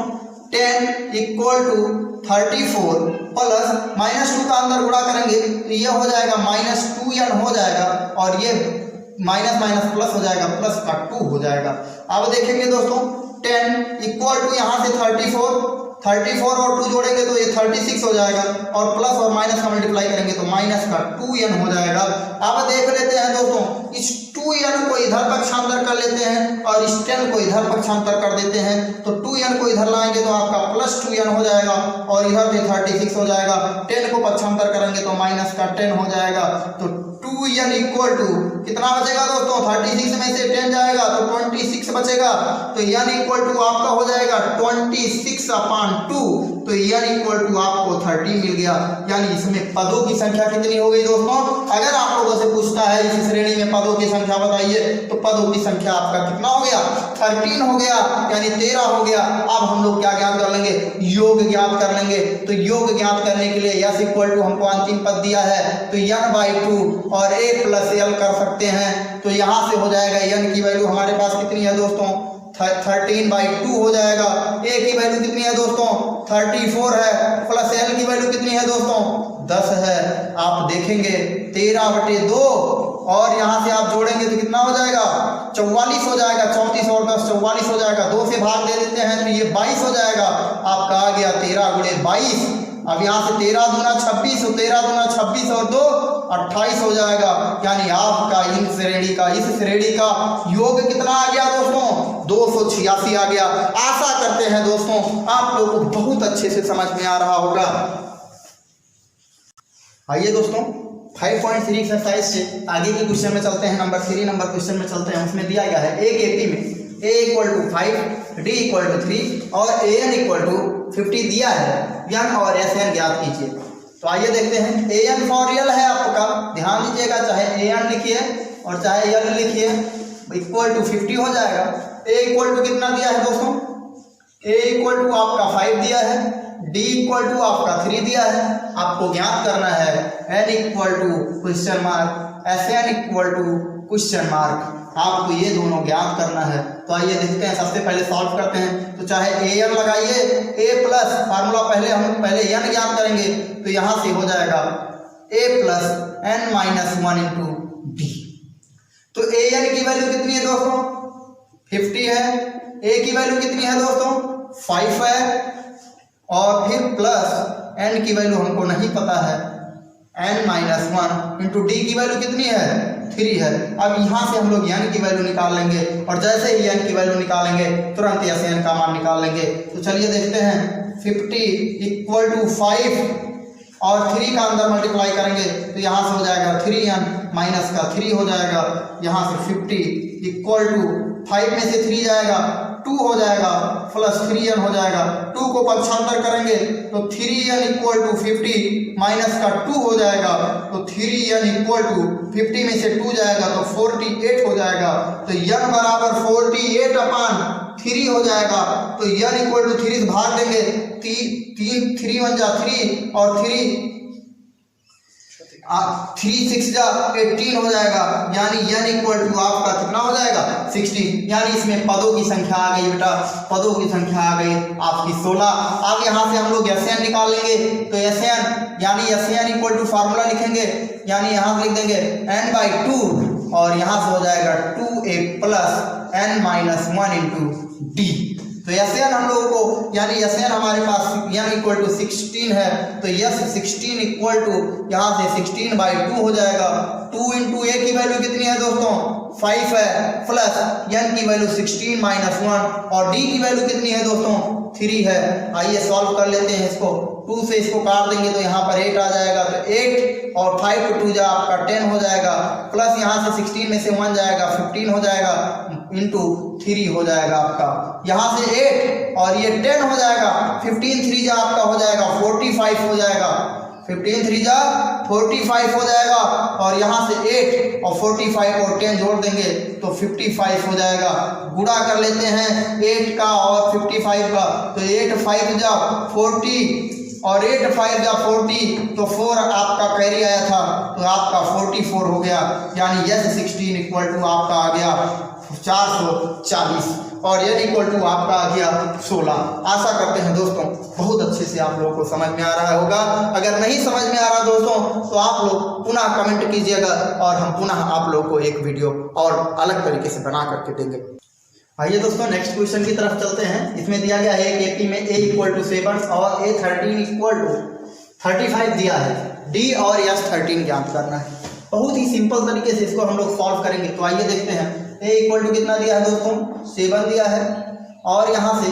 10 इक्वल टू 34 प्लस -2 का अंदर गुणा करेंगे तो ये हो जाएगा -2n हो जाएगा और ये माइनस प्लस हो जाएगा प्लस का 2 हो जाएगा। अब देखेंगे दोस्तों 10 इक्वल टू यहाँ से 34 और 2 जोड़ेंगे तो ये 36 हो जाएगा और प्लस और माइनस का मल्टीप्लाई करेंगे तो माइनस का 2n हो जाएगा। अब देख लेते हैं दोस्तों इस 2n को इधर पक्षांतर कर लेते हैं और इस 10 को इधर पक्षांतर कर देते हैं तो 2n को इधर लाएंगे तो आपका प्लस 2n हो जाएगा और इधर से 36 हो जाएगा। 10 को पक्षांतर करेंगे तो माइनस का 10 हो जाएगा। तो 2n इक्वल टू कितना बचेगा दोस्तों 36 में से 10 जाएगा तो 26 बचेगा। तो n इक्वल टू आपका हो जाएगा 26/2 तो n इक्वल टू आपको 30 मिल गया। यानी इसमें पदों की संख्या कितनी हो गई दोस्तों, अगर आप लोगों से पूछता है इस श्रेणी में पदों की संख्या बताइए तो पदों की संख्या आपका कितना हो गया 13 हो गया यानी 13 हो गया। अब हम लोग क्या ज्ञात कर लेंगे योग ज्ञात कर लेंगे। तो योग ज्ञात करने के लिए s इक्वल टू हमको अंतिम पद दिया है तो n/2 और a प्लस एल कर सकते हैं। तो यहाँ से हो जाएगा n की वैल्यू हमारे पास कितनी है दोस्तों 13/2 हो जाएगा। a की वैल्यू कितनी है दोस्तों 34 है, प्लस l की वैल्यू कितनी है दोस्तों 10 है। आप देखेंगे 13/2 और यहाँ से आप जोड़ेंगे तो कितना हो जाएगा 44 हो जाएगा। 34 और 10 44 हो जाएगा। 2 से भाग दे देते हैं तो ये 22 हो जाएगा। आपका आ गया 13 × 22। अब यहाँ से 13 दूना 26 और 13 दूना 26 और 2 28 हो जाएगा। यानी आपका इस श्रेणी का योग कितना आ गया दोस्तों 286 आ गया। आशा करते हैं दोस्तों आप लोगों को बहुत अच्छे से समझ में आ रहा होगा। आइए दोस्तों 5.3 एक्सरसाइज से आगे के क्वेश्चन में चलते हैं। नंबर 3 नंबर क्वेश्चन में चलते हैं। उसमें दिया गया है एक एपी में a = 5 d = 3 और an = 50 दिया है। n और sn ज्ञात कीजिए। तो आइए देखते हैं। an फॉर रियल है आपका, ध्यान दीजिएगा, चाहे an लिखिए और चाहे l लिखिए, = 50 हो जाएगा। a कितना दिया है दोस्तों a आपका 5 दिया है, d आपका 3 दिया है। आपको ज्ञात करना है n question mark, sn question mark. आपको ये दोनों ज्ञात करना है। तो आइए देखते हैं। सबसे पहले सॉल्व करते हैं। तो चाहे an लगाइए, a प्लस फार्मूला पहले n ज्ञात करेंगे तो यहाँ से हो जाएगा a + n - 1 × d। तो an की वैल्यू कितनी है दोस्तों 50 है, a की वैल्यू कितनी है दोस्तों 5 है और फिर प्लस n की वैल्यू हमको नहीं पता है n - 1 × d की वैल्यू कितनी है 3 है। अब यहाँ से हम लोग n की वैल्यू निकाल लेंगे और जैसे ही n की वैल्यू निकालेंगे तुरंत sn का मान निकाल लेंगे। तो चलिए देखते हैं। 50 = 5 और 3 का अंदर मल्टीप्लाई करेंगे तो यहाँ से हो जाएगा 3n माइनस का 3 हो जाएगा। यहाँ से 50 = 5 में से 3 जाएगा 2 हो जाएगा प्लस 3n हो जाएगा। 2 को पक्षांतर करेंगे तो 3n = 50 माइनस का 2 हो जाएगा। तो 3n = 50 में से 2 जाएगा तो 48 हो जाएगा। तो n बराबर 48/3 हो जाएगा। तो n = 3 से भाग देंगे, 3 3 1 जा 3 और 3 6 जा 18 हो जाएगा। यानी n = आपका कितना हो जाएगा 16। यानी इसमें पदों की संख्या आ गई बेटा, पदों की संख्या आ गई आपकी 16। अब यहाँ से हम लोग sn निकाल लेंगे। तो sn यानी sn = फार्मूला लिखेंगे, यानी यहाँ से लिख देंगे n/2 और यहाँ से हो जाएगा 2a + n - 1 × d। तो sn हम लोगों को यानी sn हमारे पास n = 16 है। तो यस 16 = यहाँ से 16/2 हो जाएगा। 2 × a की वैल्यू कितनी है दोस्तों 5 है प्लस n की वैल्यू 16 - 1 और d की वैल्यू कितनी है दोस्तों 3 है। आइए सॉल्व कर लेते हैं इसको। 2 से इसको काट देंगे तो यहाँ पर 8 आ जाएगा। तो 8 और 5 × 2 जा आपका 10 हो जाएगा प्लस यहाँ से 16 में से 1 जाएगा 15 हो जाएगा इंटू 3 हो जाएगा आपका। यहाँ से 8 और ये 10 हो जाएगा। 15 3 जा आपका हो जाएगा 45 हो जाएगा। 15 3 जा 45 हो जाएगा और यहाँ से 8 और 45 और 10 जोड़ देंगे तो 55 हो जाएगा। गुणा कर लेते हैं 8 का और 55 का। तो 8 5 जा 40 और 8 5 जा 40 तो 4 आपका कैरी आया था तो आपका 44 हो गया। यानी यस 16 = आपका आ गया 440 और n = आपका आ गया 16। आशा करते हैं दोस्तों बहुत अच्छे से आप लोगों को समझ में आ रहा होगा। अगर नहीं समझ में आ रहा दोस्तों तो आप लोग पुनः कमेंट कीजिएगा और हम पुनः आप लोगों को एक वीडियो और अलग तरीके से बना करके देंगे। आइए दोस्तों नेक्स्ट क्वेश्चन की तरफ चलते हैं। इसमें दिया गया है एक एपी में a = 7 और a 13 = 35 दिया है। d और s 13 ज्ञात करना है। बहुत ही सिंपल तरीके से इसको हम लोग सॉल्व करेंगे। तो आइए देखते हैं। a = कितना दिया है दोस्तों 7 दिया है और यहाँ से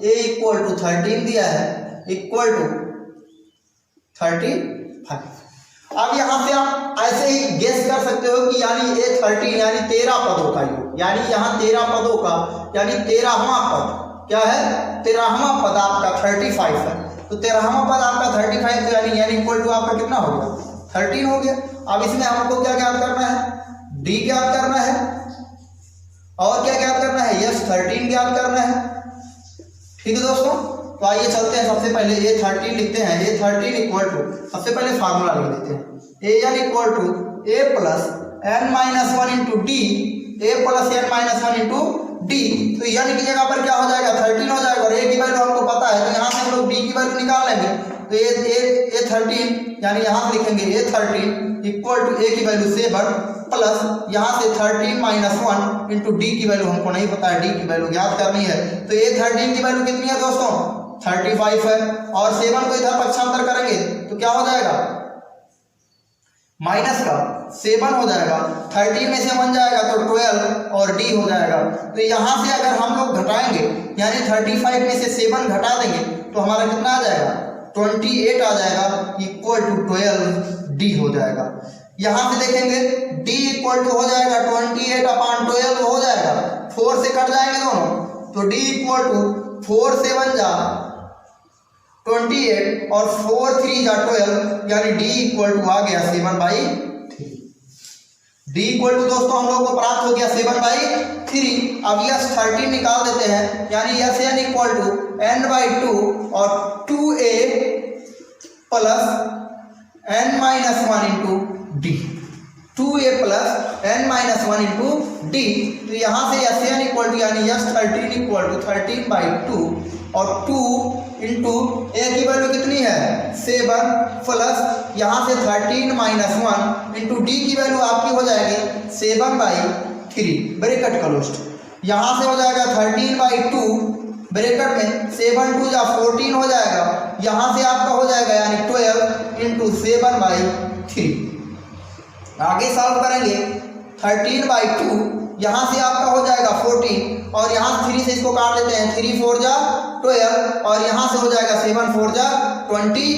a = 13 दिया है = 35। अब यहाँ से आप ऐसे ही गेस कर सकते हो कि यानी a 13 यानी 13 पदों का योग, यानी यहाँ 13 पदों का यानी 13वां पद क्या है 13वां पद आपका 35 है। तो 13वां पद आपका 35 तो यानी n = आपका कितना हो गया 13 हो गया। अब इसमें हमको क्या ज्ञात करना है d ज्ञात करना है और क्या ज्ञात करना है यस 13 ज्ञात करना है। ठीक है दोस्तों। तो आइए चलते हैं। सबसे पहले a 13 लिखते हैं। a 13 = सबसे पहले फार्मूला लिख देते हैं। an = a plus n minus one into d, a plus n minus one into d. तो एन की जगह पर क्या हो जाएगा 13 हो जाएगा और ए की वैल्यू हमको पता है, तो यहाँ से हम लोग डी की वैल्यू निकाल लेंगे। तो ए 13 यानी यहाँ से लिखेंगे ए 13 इक्वल टू ए की वैल्यू 7 प्लस यहाँ से 13 माइनस 1 इंटू डी की वैल्यू हमको नहीं पता है, डी की वैल्यू ज्ञात करनी है। तो ए 13 की वैल्यू कितनी है दोस्तों 35 है और 7 को इधर पक्षांतर करेंगे तो क्या हो जाएगा माइनस का 7 हो जाएगा, 13 में से 1 जाएगा तो 12 और डी हो जाएगा। तो यहाँ से अगर हम लोग घटाएंगे यानी 35 में से 7 घटा देंगे तो हमारा कितना आ जाएगा 28 आ जाएगा इक्वल टू 12 डी हो जाएगा। यहाँ से देखेंगे डी इक्वल टू हो जाएगा 28/12 हो जाएगा, 4 से कट जाएंगे दोनों तो डी इक्वल टू 4 से 1 जा 28 और 4 3 जा 12 यानी डी इक्वल टू आ गया 7/3। डी इक्वल टू दोस्तों हम लोग को प्राप्त हो गया 7/3। अब यस 13 निकाल देते हैं यानी yes N equal to n/2 और 2a plus n minus 1 into d, 2a plus n minus 1 into d. तो यहाँ से यस एन इक्वल टू यानी यस 13 इक्वल टू 13/2 और 2 इंटू ए की वैल्यू कितनी है 7 प्लस यहाँ से 13 माइनस 1 इंटू डी की वैल्यू आपकी हो जाएगी 7/3 ब्रैकेट क्लोज्ड। यहाँ से हो जाएगा 13/2 ब्रैकेट में 7 2 या 14 हो जाएगा, यहाँ से आपका हो जाएगा यानी 12 इंटू 7/3। आगे सॉल्व करेंगे 13/2 यहाँ से आपका हो जाएगा 14 और यहाँ 3 से इसको काट देते हैं 3 4 जा 12 और यहाँ से हो जाएगा 7 4 जा 28,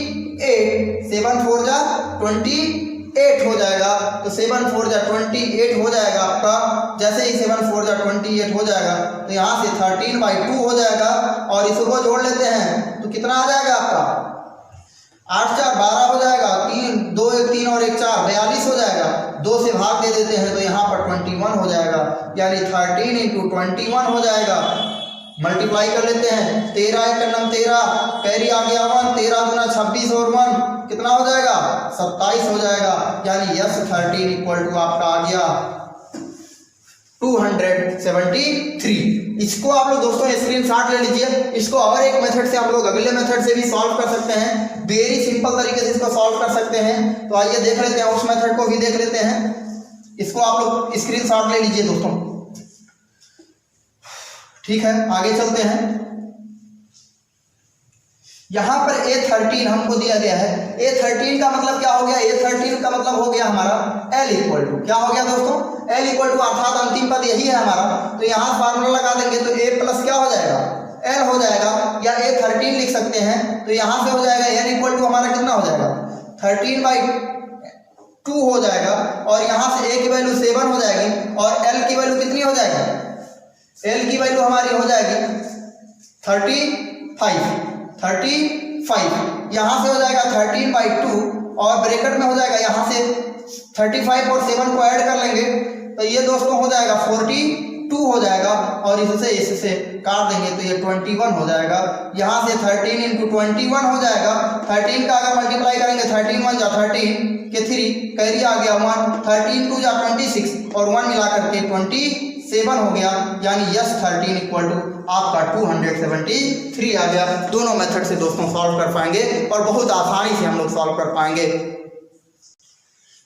7 4 जा 28 हो जाएगा। तो 7 4 जा 28 हो जाएगा आपका। जैसे ही 7 4 जा 28 हो जाएगा तो यहाँ से 13/2 हो जाएगा और इसको जोड़ लेते हैं तो कितना आ जाएगा आपका 8 4 12 हो जाएगा, 3 2 1 3 और 1 4 42 हो जाएगा। 2 से भाग दे देते हैं तो यहाँ पर 21 हो जाएगा यानी 13 इंटू 21 हो जाएगा। मल्टीप्लाई कर लेते हैं 13 1 13 कैरी आ गया 1, 13 दूना 26 और 1 कितना हो जाएगा 27 हो जाएगा यानी यस 13 इक्वल टू आपका आ गया 273। इसको आप लोग दोस्तों स्क्रीनशॉट ले लीजिए। इसको और एक मेथड से हम लोग अगले मेथड से भी सॉल्व कर सकते हैं, वेरी सिंपल तरीके से इसको सॉल्व कर सकते हैं। तो आइए देख लेते हैं, उस मेथड को भी देख लेते हैं। इसको आप लोग स्क्रीनशॉट ले लीजिए दोस्तों, ठीक है। आगे चलते हैं। यहाँ पर A13 हमको दिया गया है। A13 का मतलब क्या हो गया, A13 का मतलब हो गया हमारा L इक्वल टू क्या हो गया दोस्तों, L इक्वल टू अर्थात अंतिम पद यही है हमारा। तो यहाँ फार्मूला लगा देंगे तो A प्लस क्या हो जाएगा L हो जाएगा या A13 लिख सकते हैं। तो यहाँ से हो जाएगा N इक्वल टू हमारा कितना हो जाएगा 13/2 हो जाएगा और यहाँ से A की वैल्यू 7 हो जाएगी और L की वैल्यू कितनी हो जाएगी, L की वैल्यू हमारी हो जाएगी 35। यहाँ से हो जाएगा 13/2 और ब्रैकेट में हो जाएगा यहाँ से 35 और 7 को ऐड कर लेंगे तो ये दोस्तों हो जाएगा 42 हो जाएगा और इससे काट देंगे तो ये 21 हो जाएगा। यहाँ से 13 इंटू 21 हो जाएगा। 13 का अगर मल्टीप्लाई करेंगे 13 1 जा 13 के 3 कैरी आ गया 1, 13 2 जा 26 और 1 मिला करके 27 हो गया यानी यस 13 इक्वल टू आपका 273 आ गया। दोनों मेथड से दोस्तों सॉल्व कर पाएंगे और बहुत आसानी से हम लोग सॉल्व कर पाएंगे।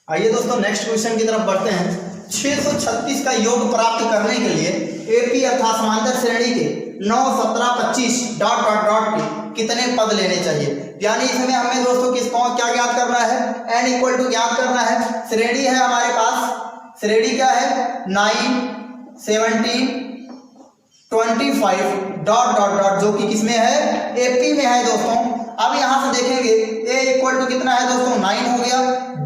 आइए दोस्तों नेक्स्ट क्वेश्चन की तरफ बढ़ते हैं। 636 का योग प्राप्त करने के लिए एपी अर्थात समांतर श्रेणी के 9 17 25 डॉट डॉट डॉट के कितने पद लेने चाहिए। यानी इसमें हमें दोस्तों किसको क्या ज्ञात करना है, n इक्वल टू ज्ञात करना है। श्रेणी है हमारे पास, श्रेणी क्या है 9 17 25 डॉट डॉट डॉट जो कि किसमें है एपी में है दोस्तों। अब यहाँ से देखेंगे a इक्वल टू कितना है दोस्तों 9 हो गया।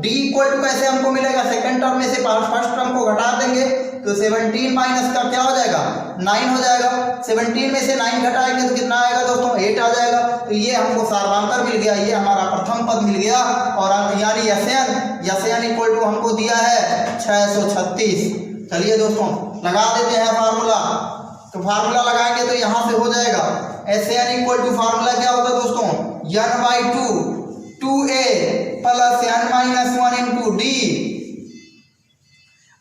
d इक्वल टू कैसे हमको मिलेगा, सेकंड टर्म में से फर्स्ट टर्म को घटा देंगे तो 17 माइनस का क्या हो जाएगा 9 हो जाएगा। 17 में से 9 घटाएंगे तो कितना आएगा दोस्तों 8 आ जाएगा। तो ये हमको सार्वधातुक मिल गया, ये हमारा प्रथम पद मिल गया और यानी यस एन इक्वल टू हमको दिया है 636। चलिए दोस्तों लगा देते हैं फार्मूला। तो फार्मूला लगाएंगे तो यहाँ से हो जाएगा s n equal to formula क्या होगा दोस्तों n/2 2a plus n - 1 into d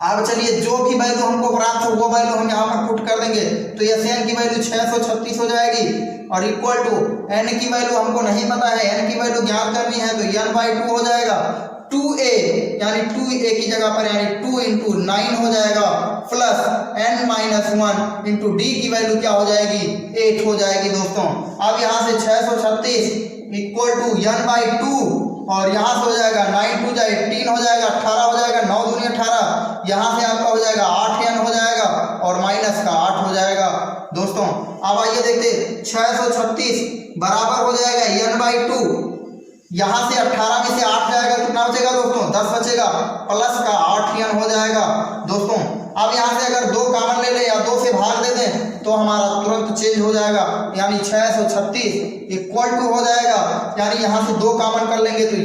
अब चलिए जो भी वैल्यू हमको प्राप्त हो वो वैल्यू हम यहाँ पर पुट कर देंगे। तो SN की वैल्यू 636 हो जाएगी और इक्वल टू N की वैल्यू हमको नहीं पता है, N की वैल्यू ज्ञात करनी है तो N/2 हो जाएगा। 2A यानी 2A की जगह पर यानी 2 × 9 हो जाएगा प्लस N-1 × D की वैल्यू क्या हो जाएगी 8 हो जाएगी दोस्तों। अब यहाँ से 636 इक्वल टू N/2 और यहाँ से हो जाएगा 9 2 18 हो जाएगा, 18 हो जाएगा, 9 दूनी 18, यहाँ से आपका हो जाएगा 8N हो जाएगा और माइनस का 8 हो जाएगा दोस्तों। अब आइए देखते 636 बराबर हो जाएगा N/2, यहाँ से 18 में से 8 जाएगा कितना बचेगा दोस्तों 10 बचेगा प्लस का 8N हो जाएगा दोस्तों। अब यहाँ से अगर 2 कॉमन ले लें या 2 से भाग दे दें तो हमारा तुरंत चेंज हो जाएगा यानी 636 इक्वल टू हो जाएगा यानी यहाँ से 2 कॉमन कर लेंगे तो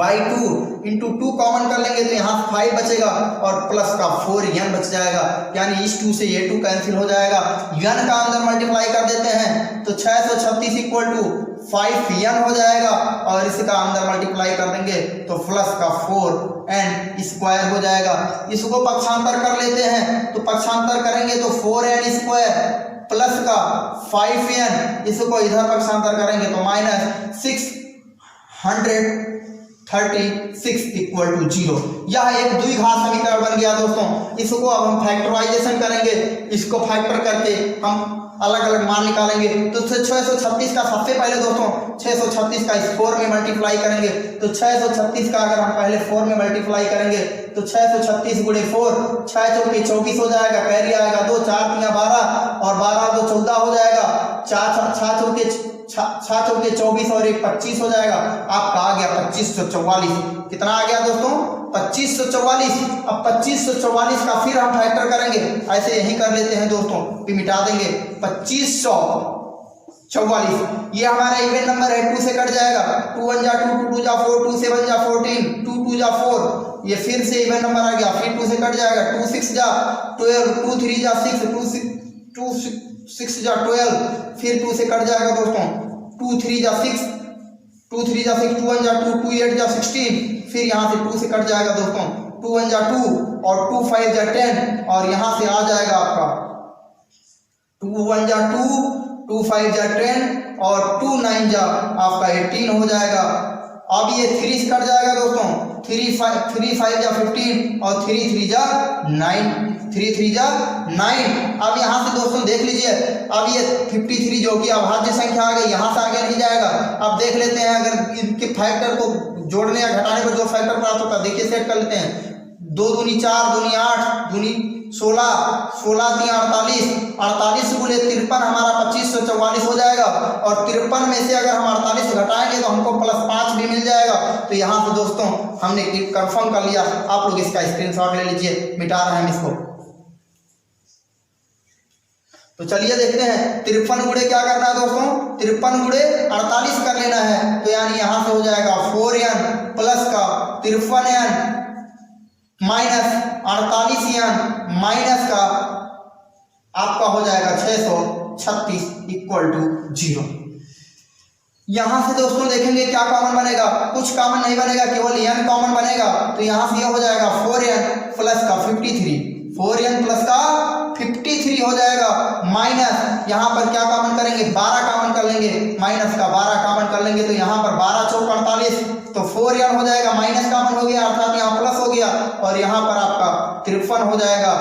N/2 इंटू 2 कॉमन कर लेंगे तो यहाँ 5 बचेगा और प्लस का 4N बच जाएगा यानी इस 2 से ये 2 कैंसिल हो जाएगा। N का अंदर मल्टीप्लाई कर देते हैं तो 636 इक्वल टू 5N हो जाएगा और इसका अंदर मल्टीप्लाई कर देंगे तो प्लस का 4N स्क्वायर हो जाएगा। इसको पक्षांतर कर लेते हैं तो पक्षांतर करेंगे तो 4N स्क्वायर प्लस का 5N, इसको इधर पक्षांतर करेंगे तो -636 इक्वल टू 0। यह एक द्विघात समीकरण बन गया दोस्तों। इसको अब हम फैक्टराइजेशन करेंगे, इसको फैक्टर करके हम अलग अलग मान निकालेंगे। तो 636 का सबसे पहले दोस्तों 636 का इस 4 में मल्टीप्लाई करेंगे तो 636 का अगर हम पहले 4 में मल्टीप्लाई करेंगे तो 636 × 4 6 चौके 24 हो जाएगा, कैरी आएगा 2 4 3 12 और 12 2 14 हो जाएगा, 6 चौके 24 और 1 25 हो जाएगा। आपका आ गया 2544। कितना आ गया दोस्तों 2544। अब 2544 का फिर हम फैक्टर करेंगे, ऐसे यही कर लेते हैं दोस्तों, फिर मिटा देंगे 2544। ये हमारा इवन नंबर है, 2 से कट जाएगा, 2 1 जा 2 2 जा 4 2 7 जा 14 2 2 जा 4, ये फिर से इवन नंबर आ गया, फिर 2 से कट जाएगा, 2 6 जा 12 2 3 जा 6 2 6 जा 12, फिर 2 से कट जाएगा दोस्तों, 2 3 जा 6 2 3 जा 6 2 1 जा 2 2 8 जा 16, फिर यहाँ से 2 से कट जाएगा दोस्तों, 2 1 जा 2 और 2 5 जा 10 और यहाँ से आ जाएगा आपका 2 1 जा 2 2 5 जा 10 और 2 9 जा आपका 18 हो जाएगा। अब ये 3 से कट जाएगा दोस्तों, 3 5 जा 15 और 3 3 जा 9 3 3 जा 9। अब यहाँ से दोस्तों देख लीजिए, अब ये 53 जो कि अभाज्य संख्या आ गई, यहाँ से आगे नहीं जाएगा। अब देख लेते हैं अगर इनके फैक्टर को जोड़ने या घटाने पर जो फैक्टर प्राप्त होता है, देखिए सेट कर लेते हैं। 2 दूनी 4 दूनी 8 दूनी 16 16 3 48 48 गुणे 53 हमारा 2544 हो जाएगा और 53 में से अगर हम 48 घटाएंगे तो हमको +5 भी मिल जाएगा। तो यहाँ से दोस्तों हमने कंफर्म कर लिया। आप लोग इसका स्क्रीनशॉट ले लीजिए, मिटा रहे हैं इसको। तो चलिए देखते हैं 53 गुणे क्या करना है दोस्तों, 53 गुणे 48 कर लेना है। तो यानी यहाँ से हो जाएगा 4N प्लस का 53N माइनस 48N माइनस का आपका हो जाएगा 636 इक्वल टू 0। यहां से दोस्तों देखेंगे क्या कॉमन बनेगा, कुछ कॉमन नहीं बनेगा, केवल n कॉमन बनेगा। तो यहां से ये हो जाएगा 4n प्लस का 53, 4n प्लस का 53 हो जाएगा माइनस यहाँ पर क्या कॉमन करेंगे 12 कॉमन कर लेंगे, माइनस का 12 कॉमन कर लेंगे तो यहाँ पर 12 चौक 48 तो 4n हो जाएगा, माइनस कॉमन हो गया अर्थात यहाँ प्लस हो गया और यहाँ पर आपका 53 हो जाएगा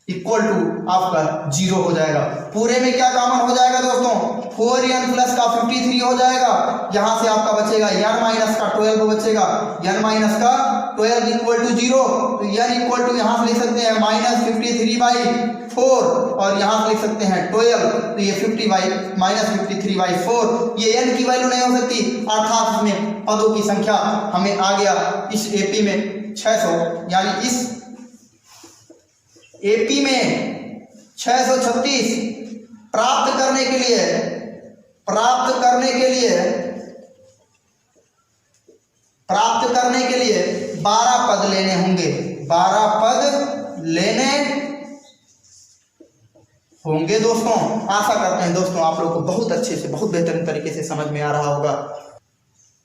इक्वल टू आपका 0 हो जाएगा। पूरे में क्या कॉमन हो जाएगा दोस्तों 4n प्लस का 53 हो जाएगा, यहाँ से आपका बचेगा n माइनस का 12 बचेगा, n माइनस का 12 इक्वल टू 0। तो n इक्वल टू यहाँ से लिख सकते हैं -53/4 और यहाँ से लिख सकते हैं 12, तो ये 53/4 ये n की वैल्यू नहीं हो सकती, अर्थात इसमें पदों की संख्या हमें आ गया इस एपी में 600, यानी इस एपी में 636 प्राप्त करने के लिए 12 पद लेने होंगे, 12 पद लेने होंगे दोस्तों। आशा करते हैं दोस्तों आप लोग को बहुत अच्छे से, बहुत बेहतरीन तरीके से समझ में आ रहा होगा।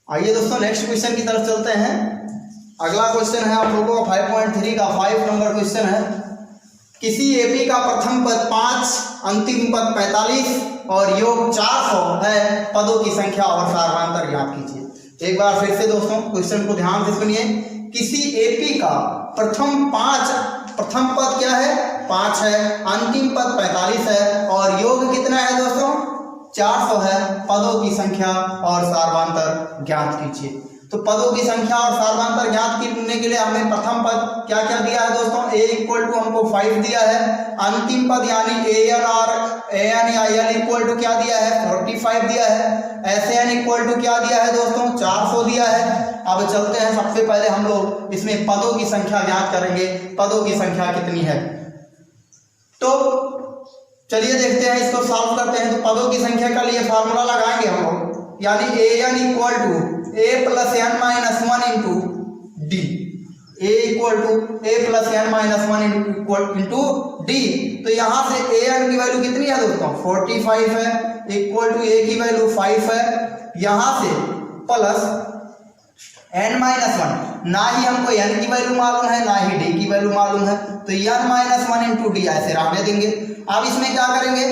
आइए दोस्तों नेक्स्ट क्वेश्चन की तरफ चलते हैं। अगला क्वेश्चन है आप लोगों का 5.3 का 5 नंबर क्वेश्चन है। किसी एपी का प्रथम पद 5, अंतिम पद 45 और योग 400 है, पदों की संख्या और सारवांतर ज्ञात कीजिए। एक बार फिर से दोस्तों क्वेश्चन को ध्यान से सुनिए। किसी एपी का प्रथम पद क्या है? 5 है, अंतिम पद 45 है और योग कितना है दोस्तों? 400 है, पदों की संख्या और सारवांतर ज्ञात कीजिए। तो पदों की संख्या और सारवांतर ज्ञात करने के लिए हमें प्रथम पद क्या क्या दिया है दोस्तों? a इक्वल टू हमको 5 दिया है, अंतिम पद यानी an और an या n इक्वल टू क्या दिया है? 45 दिया है, sn इक्वल टू क्या दिया है दोस्तों? 400 दिया है। अब चलते हैं, सबसे पहले हम लोग इसमें पदों की संख्या ज्ञात करेंगे, पदों की संख्या कितनी है। तो चलिए देखते हैं, इसको सॉल्व करते हैं। तो पदों की संख्या के लिए फार्मूला लगाएंगे हम लोग, यानी an equal to a plus n minus 1 into d, a equal to a plus n minus 1 into d. तो यहाँ से an की वैल्यू कितनी है दोस्तों? 45 है, इक्वल टू a की वैल्यू 5 है, यहाँ से प्लस n माइनस 1, ना ही हमको n की वैल्यू मालूम है ना ही d की वैल्यू मालूम है, तो n माइनस 1 इंटू डी ऐसे रहने देंगे। अब इसमें क्या करेंगे?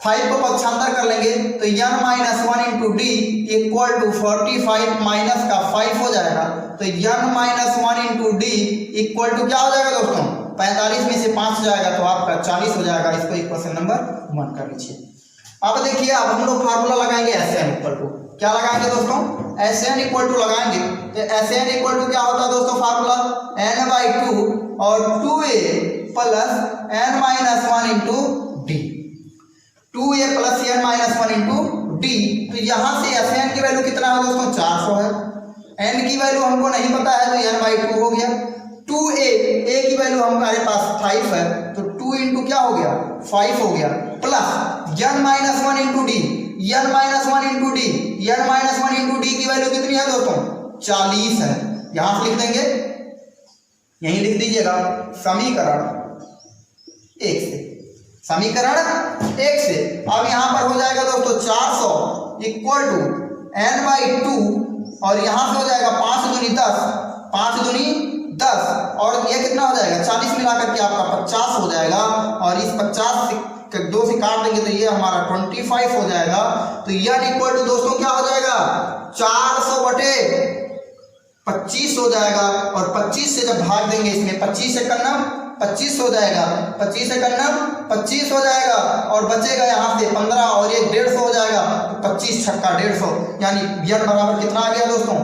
5 को पक्षांतर कर लेंगे, तो n minus 1 into d equal to 45 minus का 5 हो जाएगा। तो n minus 1 into d equal to क्या हो जाएगा दोस्तों? 45 में से 5 जाएगा तो आपका 40 हो जाएगा। इसको इक्वेशन नंबर 1 कर लीजिए। अब देखिए, अब हम लोग फार्मूला लगाएंगे Sn इक्वल टू, क्या लगाएंगे दोस्तों? Sn इक्वल टू लगाएंगे। तो Sn इक्वल टू क्या होता है दोस्तों? फार्मूला n/2 और 2a plus n minus 1 into d, 2a plus n minus 1 into d. तो यहाँ से Sn की वैल्यू कितना है दोस्तों? 400 है, n की वैल्यू हमको नहीं पता है तो n/2 हो गया। 2a की वैल्यू हमारे पास 5 है, तो 2 इंटू क्या हो गया? 5 हो गया, plus n minus 1 into D, n minus 1 into D, n minus 1 into D की वैल्यू कितनी है दोस्तों? 40 है। यहाँ से लिख देंगे, यहीं लिख दीजिएगा समीकरण 1 से, समीकरण 1 से। अब यहाँ पर हो जाएगा दोस्तों 400 इक्वल टू n/2 और यहाँ से हो जाएगा 5 दूनी 10, 5 दूनी 10 और ये कितना हो जाएगा? 40 मिलाकर के आपका 50 हो जाएगा। और इस 50 से 2 से काट देंगे तो ये हमारा 25 हो जाएगा। तो n इक्वल टू दोस्तों क्या हो जाएगा? 400/25 हो जाएगा। और 25 से जब भाग देंगे इसमें 25 से करना 25 हो जाएगा, 25 से करना 25 हो जाएगा और बचेगा यहाँ से 15 और ये 150 हो जाएगा। तो 25 छक्का 150, यानी n बराबर कितना आ गया दोस्तों?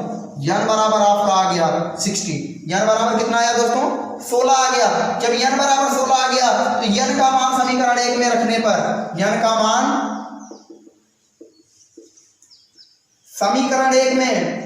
n बराबर आपका आ गया 60। n बराबर कितना आया दोस्तों? 16 आ गया। जब n बराबर 16 आ गया तो n का मान समीकरण 1 में रखने पर, n का मान समीकरण 1 में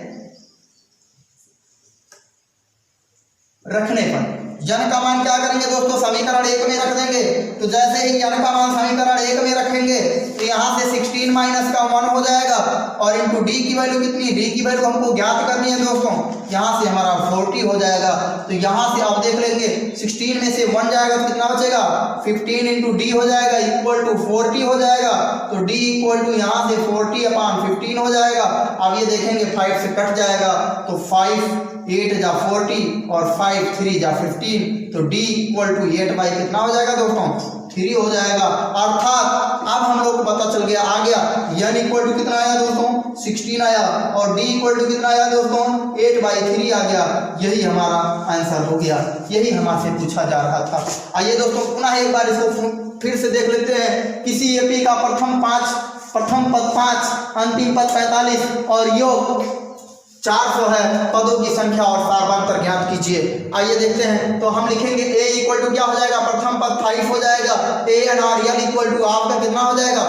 रखने पर n का मान क्या करेंगे दोस्तों? समीकरण 1 में रख देंगे। तो जैसे ही n का मान समीकरण 1 में रखेंगे तो यहाँ से 16 माइनस का 1 हो जाएगा और इंटू डी की वैल्यू कितनी? डी की वैल्यू हमको ज्ञात करनी है दोस्तों। यहाँ से हमारा 40 हो जाएगा। तो यहाँ से आप देख लेंगे 16 में से 1 जाएगा तो कितना बचेगा? 15 इंटू डी हो जाएगा इक्वल टू 40 हो जाएगा। तो डी इक्वल टू यहाँ से 40/15 हो जाएगा। अब ये देखेंगे 5 से कट जाएगा तो 5 8 जा 40 और 5 3 जा 15, तो d इक्वल टू 8 बाई कितना हो जाएगा दोस्तों? 3 हो जाएगा। अर्थात अब हम लोग को पता चल गया, आ गया n इक्वल टू कितना आया दोस्तों? 16 आया और d इक्वल टू कितना आया दोस्तों? 8/3 आ गया। यही हमारा आंसर हो गया, यही हमसे पूछा जा रहा था। आइए दोस्तों पुनः एक बार इसको फिर से देख लेते हैं। किसी एपी का प्रथम पद 5, अंतिम पद 45 और योग 400 है, पदों की संख्या और सारवांतर ज्ञात कीजिए। आइए देखते हैं। तो हम लिखेंगे a इक्वल टू क्या हो जाएगा? प्रथम पद 5 हो जाएगा, an और n इक्वल टू आपका कितना हो जाएगा?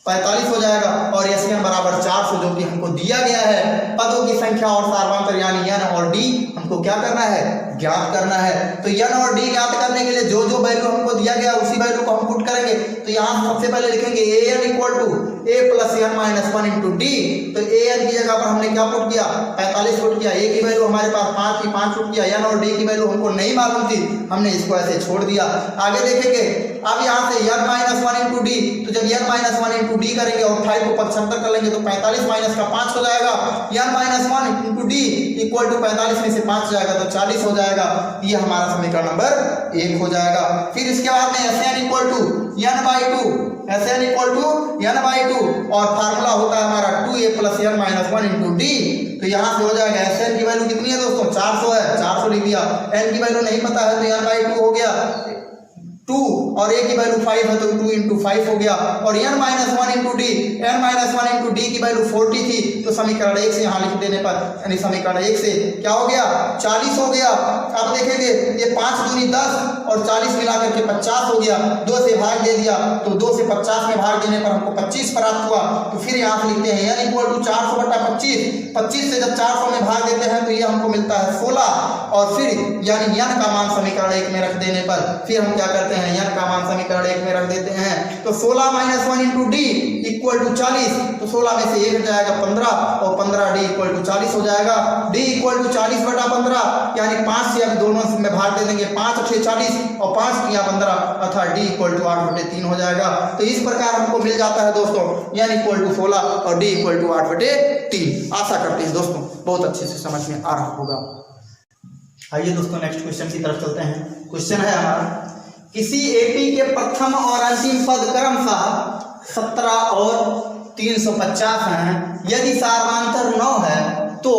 45 हो जाएगा और Sn बराबर 400 जो कि हमको दिया गया है। पदों की संख्या और सारवांतर यानी n और d हमको क्या करना है? ज्ञात करना है। तो n और d ज्ञात करने के लिए जो जो वैल्यू हमको दिया गया उसी वैल्यू को हम पुट करेंगे। तो यहाँ सबसे पहले लिखेंगे an equal to a plus n minus 1 into d. तो an की जगह पर हमने क्या पुट किया, 45 पुट किया। a की वैल्यू हमारे पास 5 थी, 5 पुट किया। n और d की वैल्यू हमको नहीं मालूम थी, हमने इसको ऐसे छोड़ दिया। आगे देखेंगे, अब यहाँ से n माइनस 1 इंटू डी, तो जब n माइनस 1 इंटू डी करेंगे और 5 को 75 कर लेंगे तो 45 माइनस का 5 हो जाएगा। n minus 1 into d equal to 45 में से 5 जाएगा तो 40 हो जाएगा। ये हमारा समीकरण नंबर 1 हो जाएगा। फिर इसके बाद में Sn equal to n by 2, Sn equal to n by 2 और फार्मूला होता है हमारा 2a plus n minus 1 into d. तो यहाँ से हो जाएगा Sn की वैल्यू कितनी है दोस्तों, 400 है, 400 लिख दिया। n की वैल्यू नहीं पता है तो n बाई 2 हो गया 2 और a की वैल्यू 5 है तो 2 इंटू 5 हो गया। और n minus 1 into D, n minus 1 into D की वैल्यू 40 थी तो समीकरण 1 से यहाँ लिख देने पर यानी समीकरण 1 से क्या हो गया, 40 हो गया। अब देखेंगे ये 5 दूनी 10 और 40 मिलाकर के 50 हो गया। 2 से भाग दे दिया तो 2 से 50 में भाग देने पर हमको 25 प्राप्त हुआ। तो फिर यहाँ से लिखते हैं n इक्वल टू 400 बटा 25। 25 से जब 400 में भाग देते हैं तो ये हमको मिलता है 16 और फिर यानी n का मान समीकरण 1 में रख देने पर फिर हम क्या करते हैं, n का मान समीकरण 1 में रख देते हैं। तो 16 minus 1 into d equal to 40, तो 16 में से 1 जाएगा 15 और 15 डी इक्वल टू 40 हो जाएगा। डी इक्वल टू 40 बटा 15 यानी 5 से अब दोनों में भाग दे देंगे, 5 अठे 40 और 5 किया 15 अर्थात डी इक्वल टू 8/3 हो जाएगा। तो इस प्रकार हमको मिल जाता है दोस्तों n इक्वल टू 16 और डी इक्वल टू 8/3। आशा करते हैं दोस्तों बहुत अच्छे से समझ में आ रहा होगा। आइए दोस्तों नेक्स्ट क्वेश्चन की तरफ चलते हैं। क्वेश्चन है हमारा, किसी एपी के प्रथम और अंतिम पद क्रमशः 17 और 350 हैं। यदि सार्वधातुक 9 है तो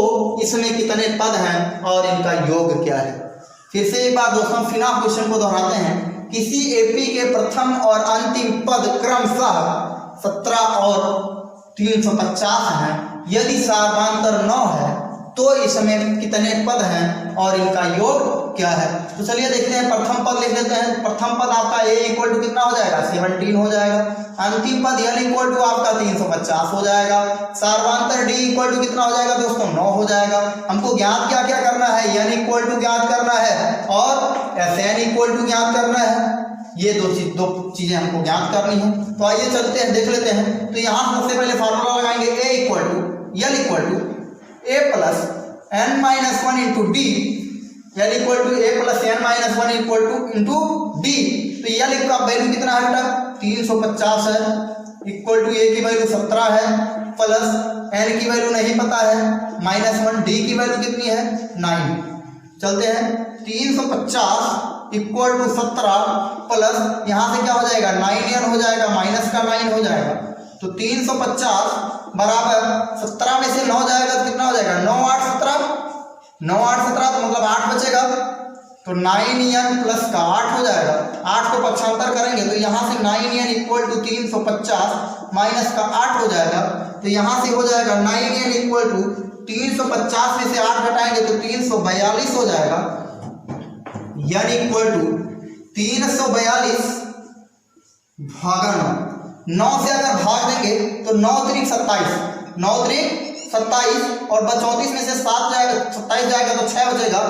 इसमें कितने पद हैं और इनका योग क्या है। फिर से एक बार दोस्तों फिर क्वेश्चन को दोहराते हैं। किसी एपी के प्रथम और अंतिम पद क्रमशः 17 और 350 हैं। यदि सार्वधातुक 9 है तो इसमें कितने पद हैं और इनका योग क्या है। तो चलिए देखते हैं, प्रथम पद लिख देते हैं। प्रथम पद आपका a इक्वल टू कितना हो जाएगा, 17 हो जाएगा। अंतिम पद n इक्वल टू आपका 350 हो जाएगा। सार्वधातुक d इक्वल टू कितना हो जाएगा दोस्तों, 9 हो जाएगा। हमको ज्ञात क्या क्या करना है, n इक्वल टू ज्ञात करना है और Sn इक्वल टू ज्ञात करना है। ये दो चीजें हमको ज्ञात करनी है। तो आइए चलते हैं देख लेते हैं। तो यहाँ सबसे पहले फार्मूला लगाएंगे a equal to l equal to a plus n minus 1 into d, l equal to a plus n minus 1 equal to into d. तो l का वैल्यू कितना है बेटा, 350 है, इक्वल टू a की वैल्यू 17 है, प्लस n की value नहीं पता है, माइनस 1 d की वैल्यू कितनी है 9। चलते हैं, 350 इक्वल टू 17 प्लस यहाँ से क्या हो जाएगा 9n हो जाएगा, माइनस का 9 हो जाएगा। तो 350 बराबर 17 में से 9 जाएगा तो कितना हो जाएगा, 9 8 17, 9 8 17 तो मतलब 8 बचेगा। तो 9n प्लस का 8 हो जाएगा। 8 को पक्षांतर करेंगे तो यहाँ से 9n इक्वल टू 350 माइनस का 8 हो जाएगा। तो यहाँ से हो जाएगा 9n इक्वल टू 350 में से 8 घटाएंगे तो 342 हो जाएगा। n इक्वल टू 342 भागा 9 से अगर भाग देंगे तो 9 त्रिक 27, 9 त्रिक 27 और 34 में से 7 जाएगा, 27 जाएगा तो 6 बचेगा।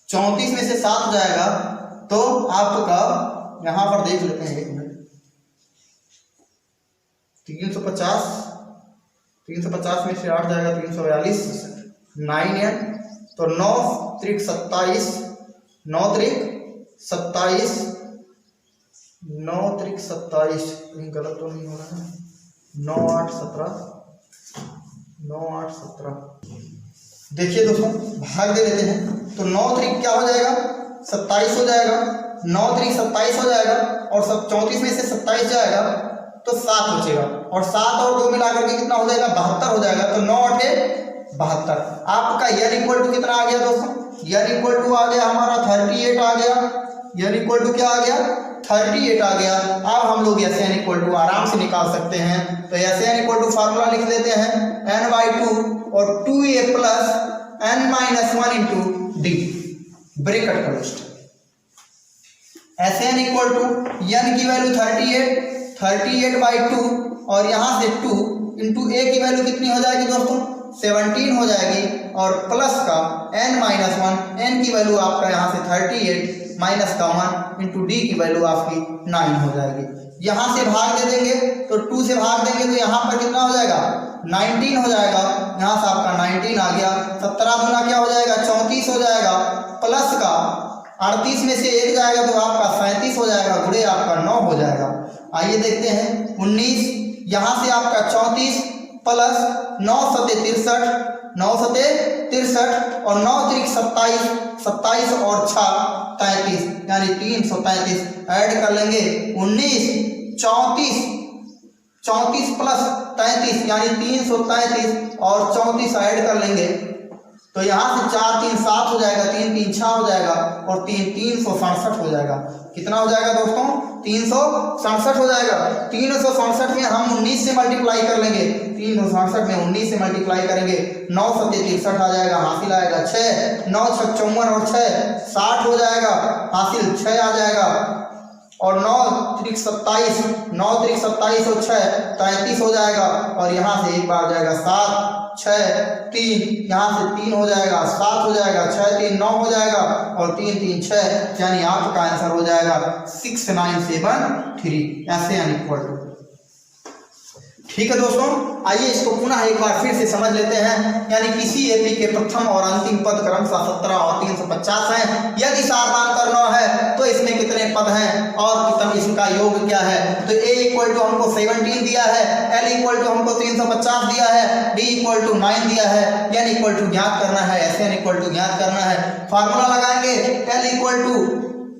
34 में से 7 जाएगा तो आपका यहां पर देख लेते हैं 1 मिनट। 350 में से 8 जाएगा 342, 9n तो 9 त्रिक 27, 9 त्रिक 27, 9 त्रिक 27 कहीं गलत तो नहीं हो रहा है, 9 8 17, 9 8 17। देखिए दोस्तों भाग दे लेते हैं तो 9 त्रिक क्या हो जाएगा 27 हो जाएगा, 9 त्रिक 27 हो जाएगा और 34 में से 27 जाएगा तो 7 बचेगा और 7 और 2 मिलाकर के कितना हो जाएगा 72 हो जाएगा। तो 9 8 72। आपका n इक्वल टू कितना आ गया दोस्तों, n इक्वल टू आ गया हमारा 38 आ गया। n इक्वल टू क्या आ गया 38 आ गया। अब हम लोग Sn इक्वल टू आराम से निकाल सकते हैं। तो Sn इक्वल टू फार्मूला लिख देते हैं n/2 और 2a plus n minus 1 into d, bracket closed. Sn equal to n की वैल्यू 38/2 और यहाँ से 2 इंटू a की वैल्यू कितनी हो जाएगी दोस्तों 17 हो जाएगी और प्लस का n माइनस 1, n की वैल्यू आपका यहाँ से 38 माइनस का 1 इंटू डी की वैल्यू आपकी 9 हो जाएगी। यहाँ से भाग दे देंगे तो 2 से भाग देंगे तो यहाँ पर कितना हो जाएगा 19 हो जाएगा। यहाँ से आपका 19 आ गया। 17 गुना क्या हो जाएगा 34 हो जाएगा, प्लस का 38 में से 1 जाएगा तो आपका 37 हो जाएगा, गुणे आपका 9 हो जाएगा। आइए देखते हैं 19, यहाँ से आपका 34 प्लस 9 सते 63, 9 सते 63 और 9 त्रिक 27, 27 और 6 33 यानी 333 ऐड कर लेंगे। 19 34 प्लस 33 यानी 333 और 34 ऐड कर लेंगे तो यहाँ से 4 3 7 हो जाएगा, 3 3 6 हो जाएगा और 3 367 हो जाएगा। कितना हो जाएगा दोस्तों 367 हो जाएगा। 367 में हम 19 से मल्टीप्लाई कर लेंगे, 367 में 19 से मल्टीप्लाई करेंगे 9 सत्ते 63 आ जाएगा, हासिल आएगा 6, 9 6 54 और 6 60 हो जाएगा, हासिल 6 आ जाएगा और 9 त्रिक 27, 9 त्रिक 27 और 6 33 हो जाएगा और यहाँ से एक बार जाएगा 7 6 3, यहाँ से 3 हो जाएगा 7 हो जाएगा, 6 3 9 हो जाएगा और 3 3 6 यानी आपका आंसर हो जाएगा 6973 ऐसे यानी इक्वल टू। ठीक है दोस्तों, आइए इसको पुनः एक बार फिर से समझ लेते हैं। यानी किसी एपी के प्रथम और अंतिम पद क्रमशः 17 और 350 हैं। यदि सारदान करना है तो इसमें कितने पद हैं और कितना इसका योग क्या है। तो a इक्वल टू हमको 17 दिया है, l इक्वल टू हमको 350 दिया है, d इक्वल टू 9 दिया है, n इक्वल टू ज्ञात करना है, sn इक्वल टू ज्ञात करना है। फार्मूला लगाएंगे l equal to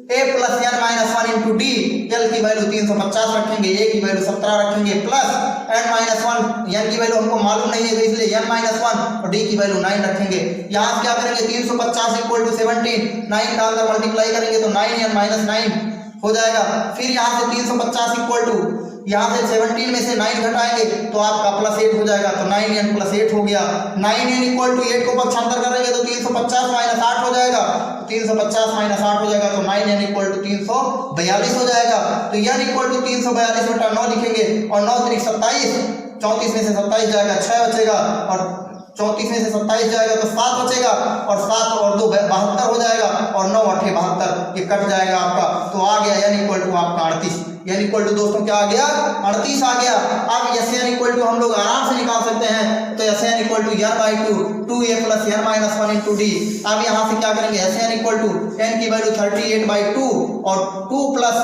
a plus n minus 1 into d, l की वैल्यू 350 रखेंगे, a की वैल्यू 17 रखेंगे, प्लस n माइनस 1, n की वैल्यू हमको मालूम नहीं है तो इसलिए n माइनस 1 और d की वैल्यू 9 रखेंगे। यहाँ क्या करेंगे 350 इक्वल टू 17, 9 का अंदर मल्टीप्लाई करेंगे तो 9n माइनस 9 हो जाएगा। फिर यहाँ से 350 इक्वल टू यहाँ से 17 में से 9 घटाएंगे तो आपका प्लस 8 हो जाएगा तो 9n प्लस 8 हो गया। 9n इक्वल टू 8 को पक्षांतर करेंगे तो 350 माइनस 8 हो जाएगा, 350 माइनस 8 हो जाएगा तो 9n इक्वल टू 342 हो जाएगा। तो n इक्वल टू 342 बटा 9 लिखेंगे और 9 त्रिक 27, 34 में से 27 जाएगा 6 बचेगा और 34 में से 27 जाएगा तो 7 बचेगा और 7 और 2 72 हो जाएगा और 9 8 72 ये कट जाएगा आपका। तो आ गया n इक्वल टू आपका 38। n इक्वल टू दोस्तों क्या आ गया 38 आ गया। अब sn इक्वल टू हम लोग आराम से निकाल सकते हैं। तो sn equal to n by 2a plus n minus 1 into d. अब यहाँ से क्या करेंगे sn इक्वल टू n की वैल्यू 38 बाई 2 और 2 प्लस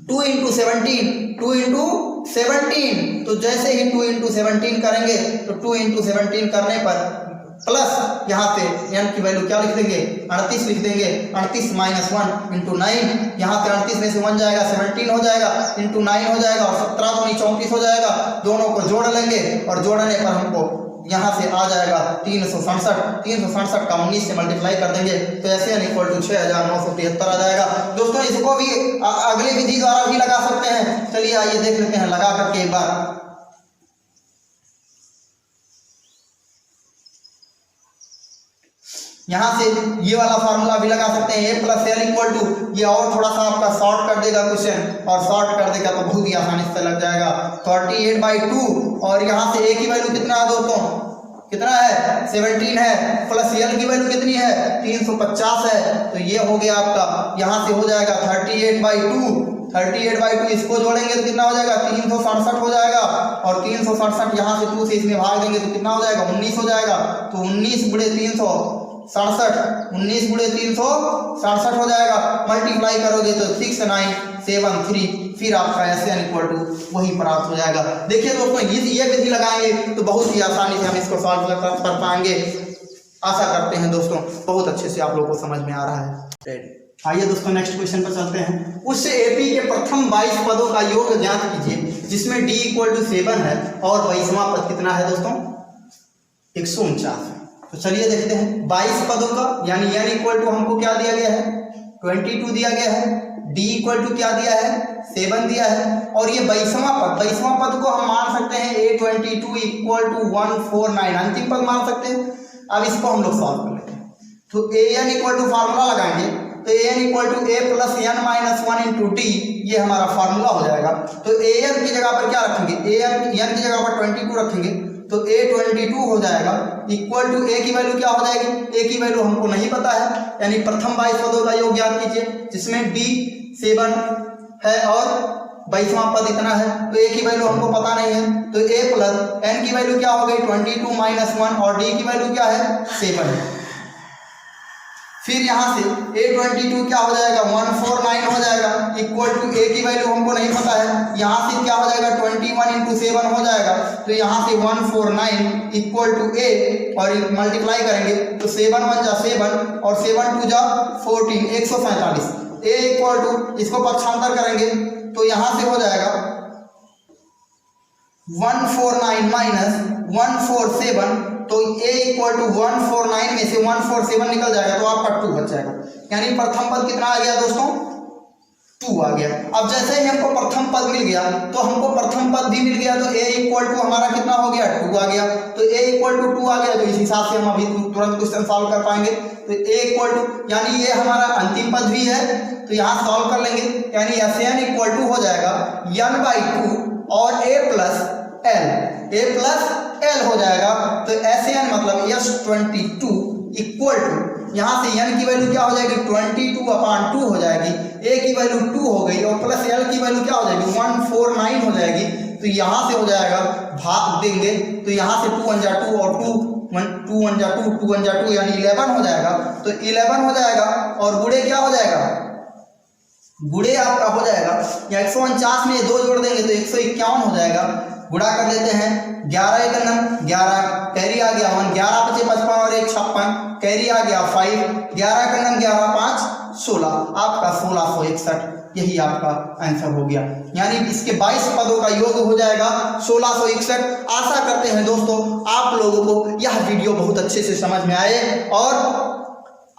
2 इंटू 17 तो जैसे ही 2 इंटू 17 करेंगे तो 2 इंटू 17 करने पर प्लस यहाँ पे n की वैल्यू क्या लिख देंगे 38 लिख देंगे। 38 माइनस 1 इंटू 9, यहाँ पे 38 में से 1 जाएगा 17 हो जाएगा इंटू 9 हो जाएगा और 17 दूनी 34 हो जाएगा। दोनों को जोड़ लेंगे और जोड़ने पर हमको यहाँ से आ जाएगा 367 का 19 से मल्टीप्लाई कर देंगे तो ऐसे n इक्वल टू 6973 आ जाएगा। दोस्तों इसको भी अगली विधि द्वारा भी लगा सकते हैं। चलिए आइए देख लेते हैं लगा करके एक बार। यहाँ से ये वाला फार्मूला भी लगा सकते हैं a plus l equal to, ये और थोड़ा सा आपका शॉर्ट कर देगा क्वेश्चन और शॉर्ट कर देगा तो बहुत ही आसानी से लग जाएगा। 38 बाई 2 और यहाँ से a की वैल्यू कितना है दोस्तों, कितना है 17 है, प्लस एल की वैल्यू कितनी है 350 है। तो ये हो गया आपका, यहाँ से हो जाएगा 38 बाई 2 इसको जोड़ेंगे तो कितना हो जाएगा 367 हो जाएगा और 367 यहाँ से 2 से इसमें भाग देंगे तो कितना हो जाएगा 19 हो जाएगा। तो 19 गुणे 367 हो जाएगा। मल्टीप्लाई करोगे तो 6973 फिर आपका SN इक्वल टू वही प्राप्त हो जाएगा। देखिए दोस्तों ये विधि लगाएंगे तो बहुत ही आसानी से हम इसको सॉल्व कर पाएंगे। आशा करते हैं दोस्तों बहुत अच्छे से आप लोगों को समझ में आ रहा है। आइए दोस्तों नेक्स्ट क्वेश्चन पर चलते हैं। उससे एपी के प्रथम 22 पदों का योग ज्ञात कीजिए जिसमें d इक्वल टू 7 है और 22वां पद कितना है दोस्तों 149 है। तो चलिए देखते हैं 22 पदों का, यानी n इक्वल टू हमको क्या दिया गया है 22 दिया गया है, d इक्वल टू क्या दिया है 7 दिया है और ये 22वां पद को हम मान सकते हैं a22 इक्वल टू 149 अंतिम पद मान सकते हैं। अब इसको हम लोग सॉल्व कर लेते हैं। तो an इक्वल टू फार्मूला लगाएंगे तो an equal to a plus n minus 1 into d, ये हमारा फार्मूला हो जाएगा। तो an की जगह पर क्या रखेंगे, n की जगह पर 22 रखेंगे, तो a 22 हो जाएगा इक्वल टू a की वैल्यू क्या हो जाएगी, a की वैल्यू हमको नहीं पता है, यानी प्रथम 22 पदों का योग ज्ञात कीजिए, जिसमें d 7 है और 22वां पद इतना है, तो a की वैल्यू हमको पता नहीं है, तो a प्लस n की वैल्यू क्या हो गई 22 माइनस 1 और d की वैल्यू क्या है 7 है। फिर यहाँ से a22 क्या हो जाएगा 149 हो जाएगा इक्वल टू a की वैल्यू हमको नहीं पता है, यहाँ से क्या हो जाएगा 21 इंटू 7 हो जाएगा, तो यहाँ से 149 इक्वल टू a और मल्टीप्लाई करेंगे तो 7 1 जा 7 और 7 2 जा 14 147, a इक्वल टू इसको पक्षांतर करेंगे तो यहाँ से हो जाएगा 149 माइनस 147, तो a इक्वल टू 149 में से 147 निकल जाएगा तो आपका 2 बच जाएगा, यानी प्रथम पद कितना आ गया दोस्तों 2 आ गया। अब जैसे ही हमको प्रथम पद मिल गया तो हमको प्रथम पद भी मिल गया, तो a इक्वल टू हमारा कितना हो गया 2 आ गया, तो a इक्वल टू 2 आ गया, तो इस हिसाब से हम अभी तुरंत क्वेश्चन सॉल्व कर पाएंगे। तो a इक्वल टू यानी ये हमारा अंतिम पद भी है, तो यहाँ सॉल्व कर लेंगे, यानी SN इक्वल टू हो जाएगा n/2 और a प्लस l हो जाएगा, तो SN मतलब S22 इक्वल टू यहाँ से n की वैल्यू क्या हो जाएगी 22/2 हो जाएगी, a की वैल्यू 2 हो गई और प्लस l की वैल्यू क्या हो जाएगी 149 हो जाएगी, तो यहाँ से हो जाएगा भाग देंगे, तो यहाँ से 2 1 जा 2 और 2 1 जा 2 यानी 11 हो जाएगा, तो 11 हो जाएगा और गुणे क्या हो जाएगा, गुणे आपका हो जाएगा या 149 में 2 जोड़ देंगे तो 151 हो जाएगा, गुणा कर लेते हैं 11 1 11 कैरी आ गया 1, 11 5 55 और 1 56 कैरी आ गया 5, 11 का 11 5 16, आपका 1661, यही आपका आंसर हो गया, यानी इसके 22 पदों का योग हो जाएगा 1661। आशा करते हैं दोस्तों आप लोगों को यह वीडियो बहुत अच्छे से समझ में आए और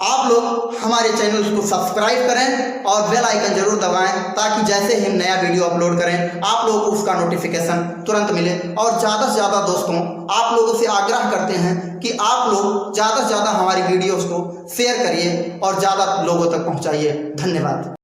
आप लोग हमारे चैनल को सब्सक्राइब करें और बेल आइकन जरूर दबाएं, ताकि जैसे ही हम नया वीडियो अपलोड करें आप लोगों को उसका नोटिफिकेशन तुरंत मिले। और ज़्यादा से ज़्यादा दोस्तों आप लोगों से आग्रह करते हैं कि आप लोग ज़्यादा से ज़्यादा हमारी वीडियोस को शेयर करिए और ज़्यादा लोगों तक पहुंचाइए। धन्यवाद।